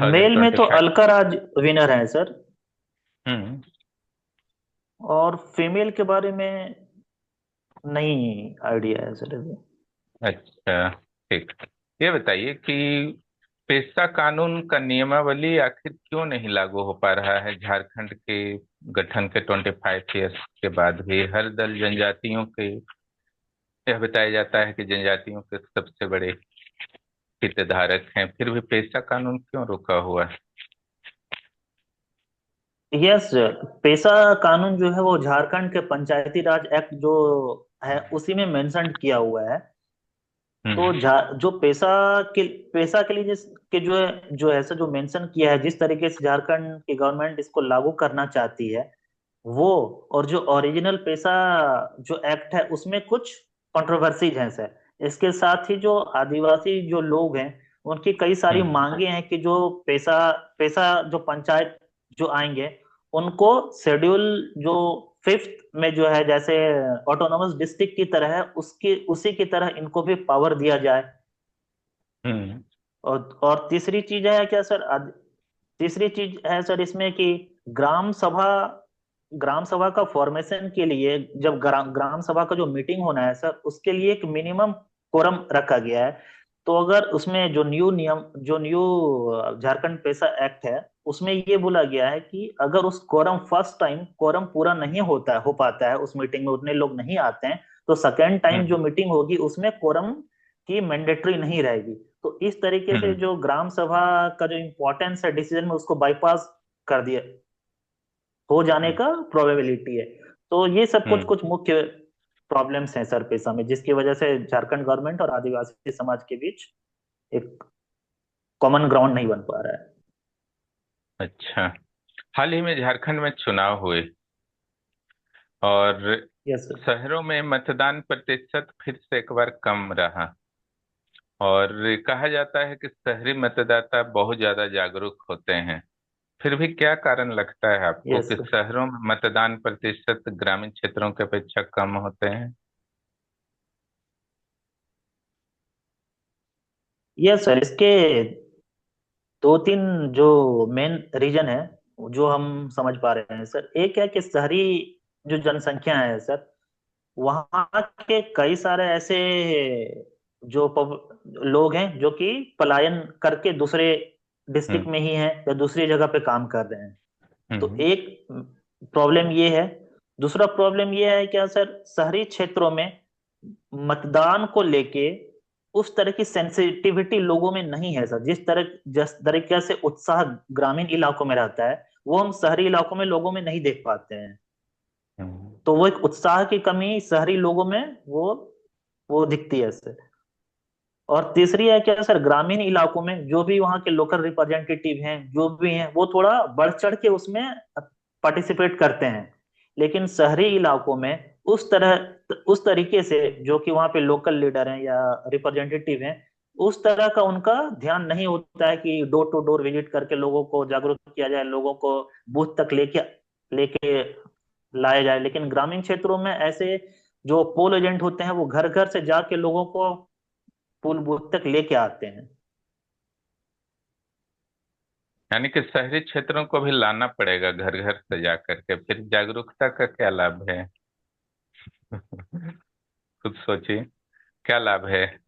मेल में तो 2025? अलकाराज विनर है सर। हम्म। और फीमेल के बारे में नहीं आइडिया है सर अभी। अच्छा। ठीक। ये बताइए कि पेशा कानून का नियमावली आखिर क्यों नहीं लागू हो पा रहा है झारखंड के गठन के 25 ईयर्स के बाद भी? हर दल जनजातियों के, यह बताया जाता है कि जनजातियों के सबसे बड़े हितधारक हैं, फिर भी पेशा कानून क्यों रुका हुआ है? यस, पेशा कानून जो है वो झारखंड के पंचायती राज एक्ट जो है उसी में मेंशन किया हुआ है। तो हम्म। जो पेशा के लिए के जो ऐसा जो मेंशन किया है, जिस तरीके से झारखंड की गवर्नमेंट इसको लागू करना चाहती है वो, और जो ओरिजिनल पेशा जो एक्ट है उसमें कुछ कंट्रोवर्सीज हैं सर। इसके साथ ही जो आदिवासी जो लोग हैं उनकी कई सारी हम्म। मांगे हैं कि जो पेशा पेशा जो पंचायत जो आएंगे उनको शेड्यूल जो फिफ्थ में जो है, जैसे ऑटोनोमस डिस्ट्रिक्ट की तरह है, उसकी उसी की तरह इनको भी पावर दिया जाए। हम्म। और तीसरी चीज है क्या सर, तीसरी चीज है सर इसमें कि ग्राम सभा ग्राम सभा का फॉर्मेशन के लिए, जब ग्राम सभा का जो मीटिंग होना है सर, उसके लिए एक मिनिमम कोरम रखा गया है। तो अगर उसमें जो न्यू झारखंड पेशा एक्ट है उसमें ये बोला गया है कि अगर उस कोरम फर्स्ट टाइम कोरम पूरा नहीं हो पाता है, उस मीटिंग में उतने लोग नहीं आते हैं, तो सेकेंड टाइम जो हम्म। मीटिंग होगी उसमें कोरम की मैंडेटरी नहीं रहेगी। तो इस तरीके से हम्म। जो ग्राम सभा का जो इम्पोर्टेंस है डिसीजन में, उसको बाईपास कर दिया हो जाने हम्म। का प्रोबेबिलिटी है। तो ये सब कुछ हम्म। कुछ मुख्य प्रॉब्लम्स हैं सर पेशा में, जिसकी वजह से झारखंड गवर्नमेंट और आदिवासी समाज के बीच एक कॉमन ग्राउंड नहीं बन पा रहा है। अच्छा, हाल ही में झारखंड में चुनाव हुए और यस सर। शहरों में मतदान प्रतिशत फिर से एक बार कम रहा, और कहा जाता है कि शहरी मतदाता बहुत ज्यादा जागरूक होते हैं। फिर भी क्या कारण लगता है आपको यस कि सर। शहरों में मतदान प्रतिशत ग्रामीण क्षेत्रों की अपेक्षा कम होते हैं? यस सर, इसके दो तीन जो मेन रीजन है जो हम समझ पा रहे हैं सर। एक है कि शहरी जो जनसंख्या है सर, वहाँ के कई सारे ऐसे लोग हैं जो कि पलायन करके दूसरे डिस्ट्रिक्ट हम्म। में ही हैं या दूसरी जगह पे काम कर रहे हैं। तो हम्म। एक प्रॉब्लम ये है। दूसरा प्रॉब्लम ये है क्या सर, शहरी क्षेत्रों में मतदान को लेके उस तरह की सेंसिटिविटी लोगों में नहीं है सर। जिस तरीके से उत्साह ग्रामीण इलाकों में रहता है, वो हम शहरी इलाकों में लोगों में नहीं देख पाते हैं। हम्म। तो वो एक उत्साह की कमी शहरी लोगों में वो दिखती है सर। और तीसरी है क्या सर, ग्रामीण इलाकों में जो भी वहाँ के लोकल रिप्रेजेंटेटिव हैं जो भी हैं, वो थोड़ा बढ़ चढ़ के उसमें पार्टिसिपेट करते हैं। लेकिन शहरी इलाकों में उस तरीके से जो कि वहाँ पे लोकल लीडर हैं या रिप्रेजेंटेटिव हैं, उस तरह का उनका ध्यान नहीं होता है कि डोर टू डोर विजिट करके लोगों को जागरूक किया जाए, लोगों को बूथ तक लेके लेके लाया जाए। लेकिन ग्रामीण क्षेत्रों में ऐसे जो पोल एजेंट होते हैं वो घर घर से जाके लोगों को पुल बूथ तक लेके आते हैं। यानी कि शहरी क्षेत्रों को भी लाना पड़ेगा घर घर से जा करके, फिर जागरूकता का क्या लाभ है? खुद सोचिए, क्या लाभ है?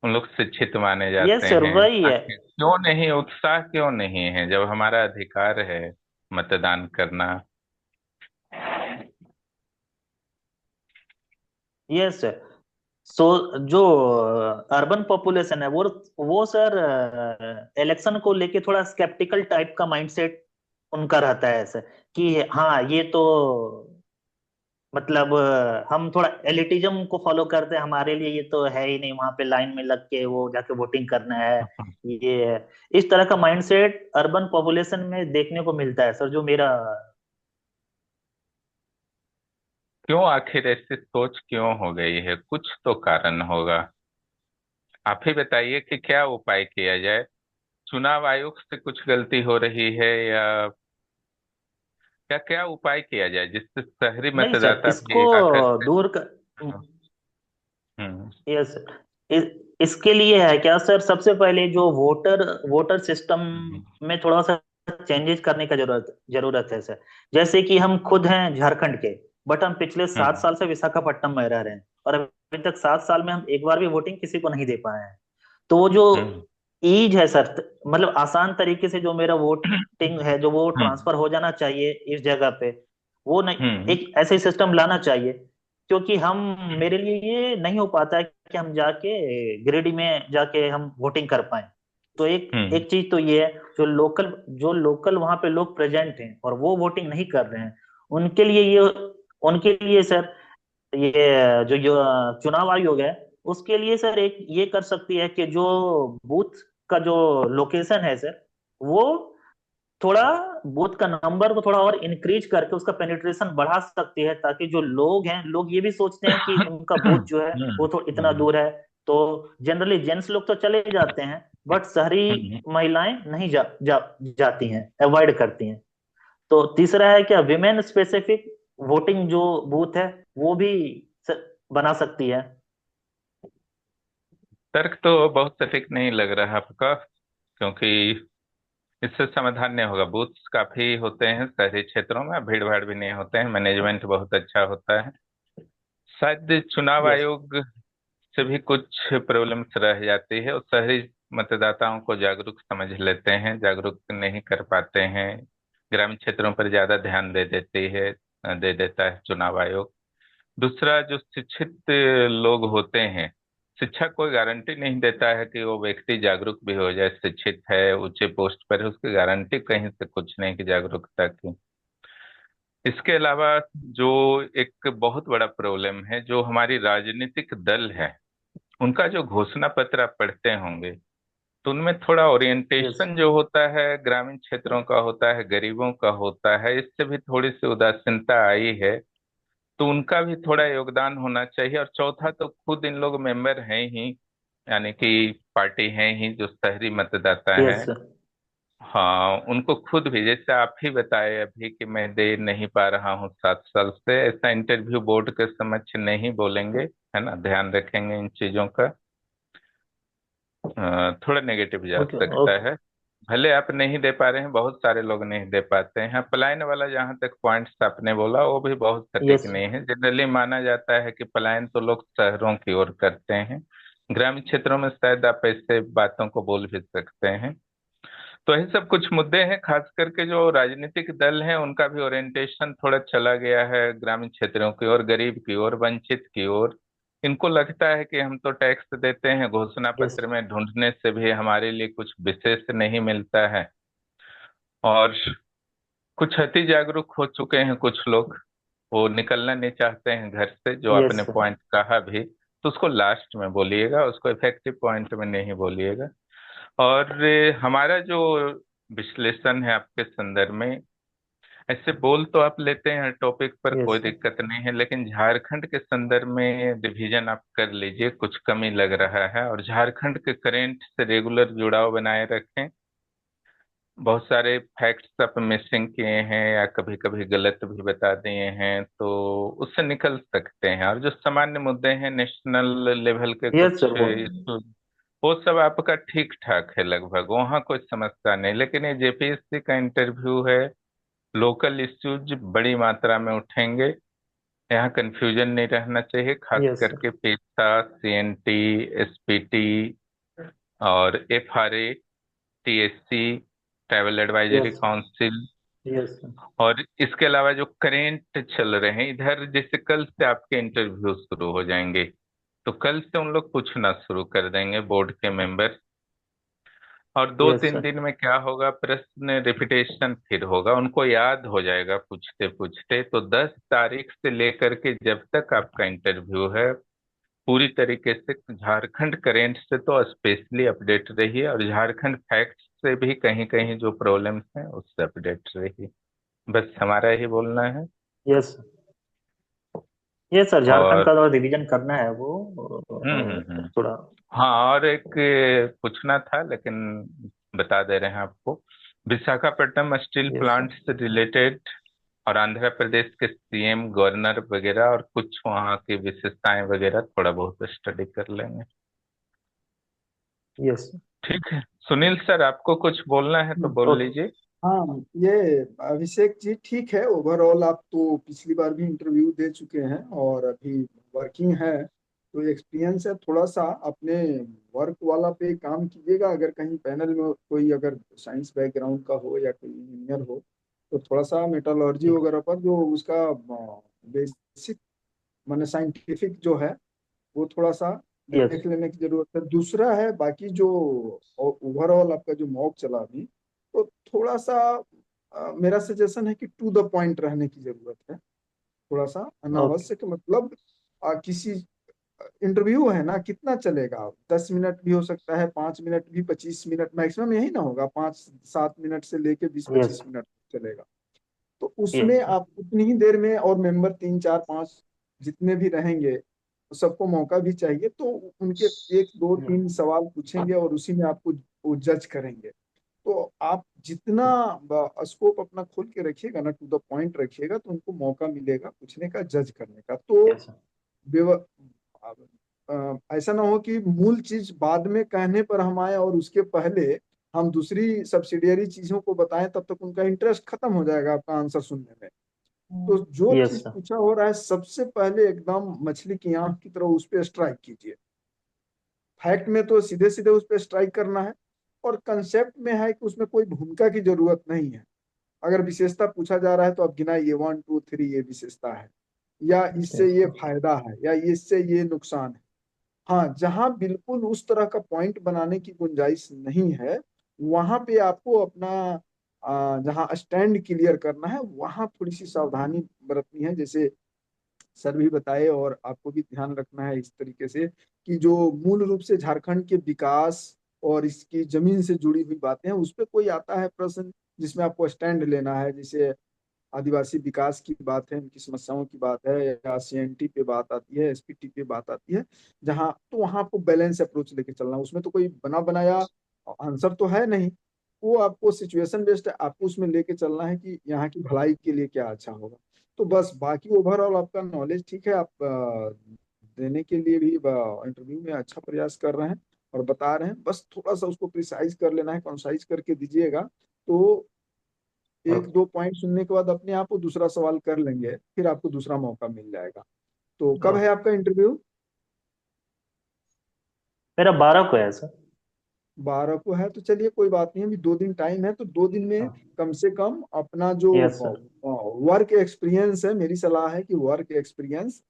उन लोग शिक्षित माने ये जाते सर हैं। वही है। आखिर क्यों नहीं, उत्साह क्यों नहीं है जब हमारा अधिकार है मतदान करना? ये सर, सो जो अर्बन पॉपुलेशन है वो सर इलेक्शन को लेके थोड़ा स्केप्टिकल टाइप का माइंडसेट उनका रहता है सर। कि हाँ ये तो मतलब हम थोड़ा एलिटिज्म को फॉलो करते हैं, हमारे लिए ये तो है ही नहीं वहां पे लाइन में लग के वो जाके वोटिंग करना है। ये है, इस तरह का माइंडसेट अर्बन पॉपुलेशन में देखने को मिलता है सर, जो मेरा। क्यों आखिर ऐसी सोच क्यों हो गई है? कुछ तो कारण होगा। आप ही बताइए कि क्या उपाय किया जाए। चुनाव आयोग से कुछ गलती हो रही है, या क्या क्या उपाय किया जाए जिससे शहरी नहीं सर, मतदाता इसको भी आकर्षित? दूर कर। हम्म। यस, इसके लिए है क्या सर, सबसे पहले जो वोटर वोटर सिस्टम हम्म। में थोड़ा सा चेंजेस करने का जरूरत जरूरत है सर। जैसे कि हम खुद हैं झारखंड के, बट हम पिछले 7 साल से विशाखापट्टनम में रह रहे हैं, और अभी तक 7 साल में हम एक बार भी वोटिंग किसी को नहीं दे पाए हैं। तो वो जो हम्म। ईज है सर, मतलब आसान तरीके से जो मेरा वोटिंग है जो वो हम्म। ट्रांसफर हो जाना चाहिए इस जगह पे, वो नहीं। हम्म। एक ऐसे सिस्टम लाना चाहिए, क्योंकि हम मेरे लिए ये नहीं हो पाता है कि हम जाके गिरिडीह में जाके हम वोटिंग कर पाए। तो एक हम्म। एक चीज तो ये है, जो लोकल वहां पे लोग प्रेजेंट हैं और वो वोटिंग नहीं कर रहे हैं, उनके लिए ये उनके लिए सर, ये जो चुनाव आयोग है, उसके लिए सर एक ये कर सकती है कि जो बूथ का जो लोकेशन है सर, वो थोड़ा बूथ का नंबर को थोड़ा और इंक्रीज करके उसका पेनिट्रेशन बढ़ा सकती है, ताकि जो लोग हैं, लोग ये भी सोचते हैं कि उनका बूथ जो है वो तो इतना हम्म। दूर है। तो जनरली जेंट्स लोग तो चले जाते हैं, बट शहरी हम्म। महिलाएं नहीं जाती हैं, अवॉइड करती हैं। तो तीसरा है क्या, विमेन स्पेसिफिक वोटिंग जो बूथ है वो भी स- बना सकती है। तर्क तो बहुत सटीक नहीं लग रहा आपका, क्योंकि इससे समाधान नहीं होगा। बूथ्स काफी होते हैं शहरी क्षेत्रों में, भीड़ भाड़ भी नहीं होते हैं, मैनेजमेंट बहुत अच्छा होता है। शायद चुनाव यस। आयोग से भी कुछ प्रॉब्लम्स रह जाती है, और शहरी मतदाताओं को जागरूक समझ लेते हैं, जागरूक नहीं कर पाते हैं। ग्रामीण क्षेत्रों पर ज्यादा ध्यान दे देता है चुनाव आयोग। दूसरा, जो शिक्षित लोग होते हैं, शिक्षा कोई गारंटी नहीं देता है कि वो व्यक्ति जागरूक भी हो जाए। शिक्षित है, ऊंचे पोस्ट पर है, उसकी गारंटी कहीं से कुछ नहीं कि जागरूकता की। इसके अलावा जो एक बहुत बड़ा प्रॉब्लम है, जो हमारी राजनीतिक दल है, उनका जो घोषणा पत्र आप पढ़ते होंगे, तो उनमें थोड़ा यस। ओरिएंटेशन जो होता है ग्रामीण क्षेत्रों का होता है, गरीबों का होता है, इससे भी थोड़ी सी उदासीनता आई है। तो उनका भी थोड़ा योगदान होना चाहिए। और चौथा, तो खुद इन लोग मेंबर हैं ही, यानी कि पार्टी हैं ही जो शहरी मतदाता हैं। यस। हाँ, उनको खुद भी, जैसे आप ही बताए अभी कि मैं दे नहीं पा रहा हूँ 7 साल से, ऐसा इंटरव्यू बोर्ड के समक्ष नहीं बोलेंगे, है ना, ध्यान रखेंगे इन चीजों का। थोड़ा नेगेटिव जा ओके सकता ओके। है। भले आप नहीं दे पा रहे हैं, बहुत सारे लोग नहीं दे पाते हैं। हाँ, पलायन वाला जहां तक पॉइंट्स आपने बोला, वो भी बहुत सटीक यस। नहीं है। जनरली माना जाता है कि पलायन तो लोग शहरों की ओर करते हैं, ग्रामीण क्षेत्रों में शायद आप ऐसे बातों को बोल भी सकते हैं। तो यही सब कुछ मुद्दे हैं, खास करके जो राजनीतिक दल हैं उनका भी ओरिएंटेशन थोड़ा चला गया है ग्रामीण क्षेत्रों की ओर, गरीब की ओर, वंचित की ओर। इनको लगता है कि हम तो टैक्स देते हैं, घोषणा यस। पत्र में ढूंढने से भी हमारे लिए कुछ विशेष नहीं मिलता है। और कुछ अति जागरूक हो चुके हैं कुछ लोग, वो निकलना नहीं चाहते हैं घर से, जो यस। आपने पॉइंट कहा भी, तो उसको लास्ट में बोलिएगा, उसको इफेक्टिव पॉइंट में नहीं बोलिएगा। और हमारा जो विश्लेषण है आपके संदर्भ में, ऐसे बोल तो आप लेते हैं टॉपिक पर, कोई यस। दिक्कत नहीं है, लेकिन झारखंड के संदर्भ में रिवीजन आप कर लीजिए, कुछ कमी लग रहा है। और झारखंड के करेंट से रेगुलर जुड़ाव बनाए रखें। बहुत सारे फैक्ट्स आप मिसिंग किए हैं या कभी कभी गलत भी बता दिए हैं, तो उससे निकल सकते हैं। और जो सामान्य मुद्दे हैं, नेशनल लेवल के यस कुछ सर वो। इशू, वो सब आपका ठीक ठाक है लगभग, वहाँ कोई समस्या नहीं। लेकिन ये जेपीएससी का इंटरव्यू है, लोकल इश्यूज बड़ी मात्रा में उठेंगे। यहाँ कंफ्यूजन नहीं रहना चाहिए, खास यस सर। करके पेशा, सीएनटी, एसपीटी और FRA, TSC, travel advisory yes. Council. Yes sir. और इसके अलावा जो करेंट चल रहे हैं इधर, जैसे कल से आपके इंटरव्यू शुरू हो जाएंगे, तो कल से उन लोग पूछना शुरू कर देंगे बोर्ड के मेंबर। और दो यस तीन सर। दिन में क्या होगा, प्रश्न रिपीटेशन फिर होगा, उनको याद हो जाएगा पूछते पूछते। तो 10 तारीख से लेकर के जब तक आपका इंटरव्यू है, पूरी तरीके से झारखंड करेंट से तो स्पेशली अपडेट रहिए, और झारखंड फैक्ट्स से भी कहीं कहीं जो प्रॉब्लम्स हैं उससे अपडेट रहिए। बस हमारा ही बोलना है। यस। यस सर, झारखंड और का तो रिवीजन करना है वो। हम्म। थोड़ा। हाँ, और एक पूछना था लेकिन बता दे रहे हैं आपको। Visakhapatnam steel yes sir. Plant से रिलेटेड और आंध्र प्रदेश के सीएम, गवर्नर वगैरह, और कुछ वहाँ की विशेषताएं वगैरह थोड़ा बहुत स्टडी कर लेंगे। यस। ठीक है, सुनील सर, आपको कुछ बोलना है तो बोल ओके। लीजिए। हाँ, ये अभिषेक जी ठीक है। ओवरऑल आप तो पिछली बार भी इंटरव्यू दे चुके हैं और अभी वर्किंग है, तो एक्सपीरियंस है। थोड़ा सा अपने वर्क वाला पे काम कीजिएगा। अगर कहीं पैनल में कोई अगर साइंस बैकग्राउंड का हो या कोई इंजीनियर हो, तो थोड़ा सा मेटलर्जी ठीक। वगैरह पर जो उसका बेसिक माने साइंटिफिक जो है, वो थोड़ा सा यस। देख लेने की जरूरत है। दूसरा है बाकी जो ओवरऑल आपका जो मॉक चला अभी, तो थोड़ा सा मेरा सजेशन है कि टू द पॉइंट रहने की जरूरत है। थोड़ा सा ओके। अनावश्यक मतलब किसी इंटरव्यू है ना, कितना चलेगा? 10 मिनट भी हो सकता है, 5 मिनट भी, 25 मिनट मैक्सिमम यही ना होगा। 5-7 मिनट से लेके बीस यस। पच्चीस मिनट चलेगा। तो उसमें यस। आप उतनी ही देर में, और मेंबर 3 4 5 जितने भी रहेंगे सबको मौका भी चाहिए, तो उनके 1 2 3 सवाल पूछेंगे और उसी में आपको वो जज करेंगे। तो आप जितना स्कोप अपना खोल के रखिएगा ना, टू द पॉइंट रखिएगा, तो उनको मौका मिलेगा पूछने का, जज करने का। तो यस। ऐसा ना हो कि मूल चीज बाद में कहने पर हम आए और उसके पहले हम दूसरी सब्सिडियरी चीजों को बताएं, तब तक उनका इंटरेस्ट खत्म हो जाएगा आपका आंसर सुनने में। तो जो यस चीज सर। पूछा हो रहा है, सबसे पहले एकदम मछली की आंख की तरह उस पर स्ट्राइक कीजिए। फैक्ट में तो सीधे सीधे उस पर स्ट्राइक करना है, और कंसेप्ट में है कि उसमें कोई भूमिका की जरूरत नहीं है। अगर विशेषता पूछा जा रहा है तो आप गिनाइए, 1 2 3 ये विशेषता है, या इससे यस ये सर। फायदा है, या इससे ये नुकसान है। हाँ, जहां बिल्कुल उस तरह का पॉइंट बनाने की गुंजाइश नहीं है, वहां पे आपको अपना जहाँ स्टैंड क्लियर करना है वहां थोड़ी सी सावधानी बरतनी है। जैसे सर भी बताए और आपको भी ध्यान रखना है इस तरीके से कि जो मूल रूप से झारखंड के विकास और इसकी जमीन से जुड़ी हुई बातें हैं उस पे कोई आता है प्रश्न जिसमें आपको स्टैंड लेना है, जैसे आदिवासी विकास की बात है, उनकी समस्याओं की बात है, या सीएनटी पे बात आती है, एसपीटी पे बात आती है, जहाँ तो वहाँ आपको बैलेंस अप्रोच लेके चलना है। उसमें तो कोई बना बनाया आंसर तो है नहीं, वो आपको सिचुएशन बेस्ड है, आपको उसमें लेके चलना है कि यहाँ की भलाई के लिए क्या अच्छा होगा। तो बस बाकी ओवरऑल आपका नॉलेज ठीक है, आप देने के लिए भी इंटरव्यू में अच्छा प्रयास कर रहे हैं और बता रहे हैं, बस थोड़ा सा उसको प्रिसाइज कर लेना है, कंसाइज करके दीजिएगा तो एक ओके। दो पॉइंट सुनने के बाद अपने आप वो दूसरा सवाल कर लेंगे, फिर आपको दूसरा मौका मिल जाएगा। तो कब है ओके। आपका इंटरव्यू? मेरा 12 को है सर। 12 को है, तो चलिए कोई बात नहीं, अभी 2 दिन टाइम है, तो 2 दिन में हाँ। कम से कम अपना जो यस सर। वर्क एक्सपीरियंस है, मेरी सलाह है कि वर्क एक्सपीरियंस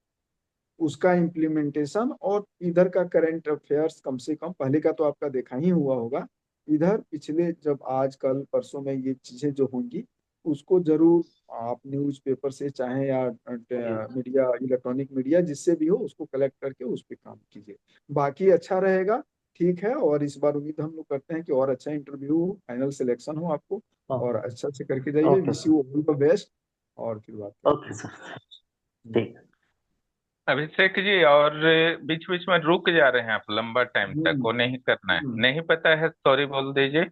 उसका इम्प्लीमेंटेशन और इधर का करंट अफेयर्स कम से कम, पहले का तो आपका देखा ही हुआ होगा, इधर पिछले जब आज कल परसों में ये चीजें जो होंगी उसको जरूर आप न्यूज पेपर से चाहे या मीडिया, इलेक्ट्रॉनिक मीडिया जिससे भी हो उसको कलेक्ट करके उस पर काम कीजिए। बाकी अच्छा रहेगा, ठीक है। और इस बार उम्मीद हम लोग करते हैं कि और अच्छा इंटरव्यू फाइनल सिलेक्शन हो आपको, और अच्छा से करके जाइए। Okay wish sir. You all the best, और फिर बात करते ओके हैं। सर। हम्म। है। अभिषेक जी, और बीच बीच में रुक जा रहे हैं आप लंबा टाइम तक, हम्म। वो नहीं करना है, हम्म। नहीं पता है सॉरी बोल दीजिए।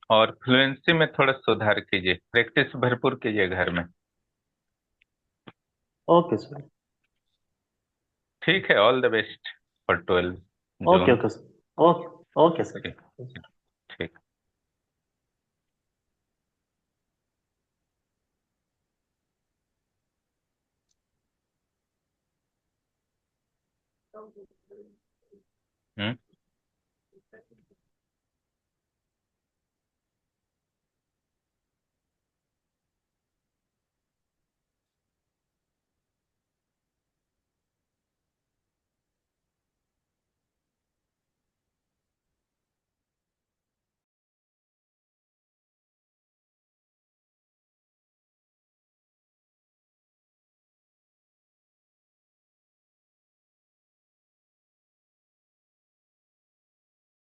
और फ्लुएंसी में थोड़ा सुधार कीजिए, प्रैक्टिस भरपूर कीजिए घर में। Okay sir. ठीक है, all the best for 12 okay June. Okay sir. Okay. Okay ठीक। सर। ठीक। हम्म।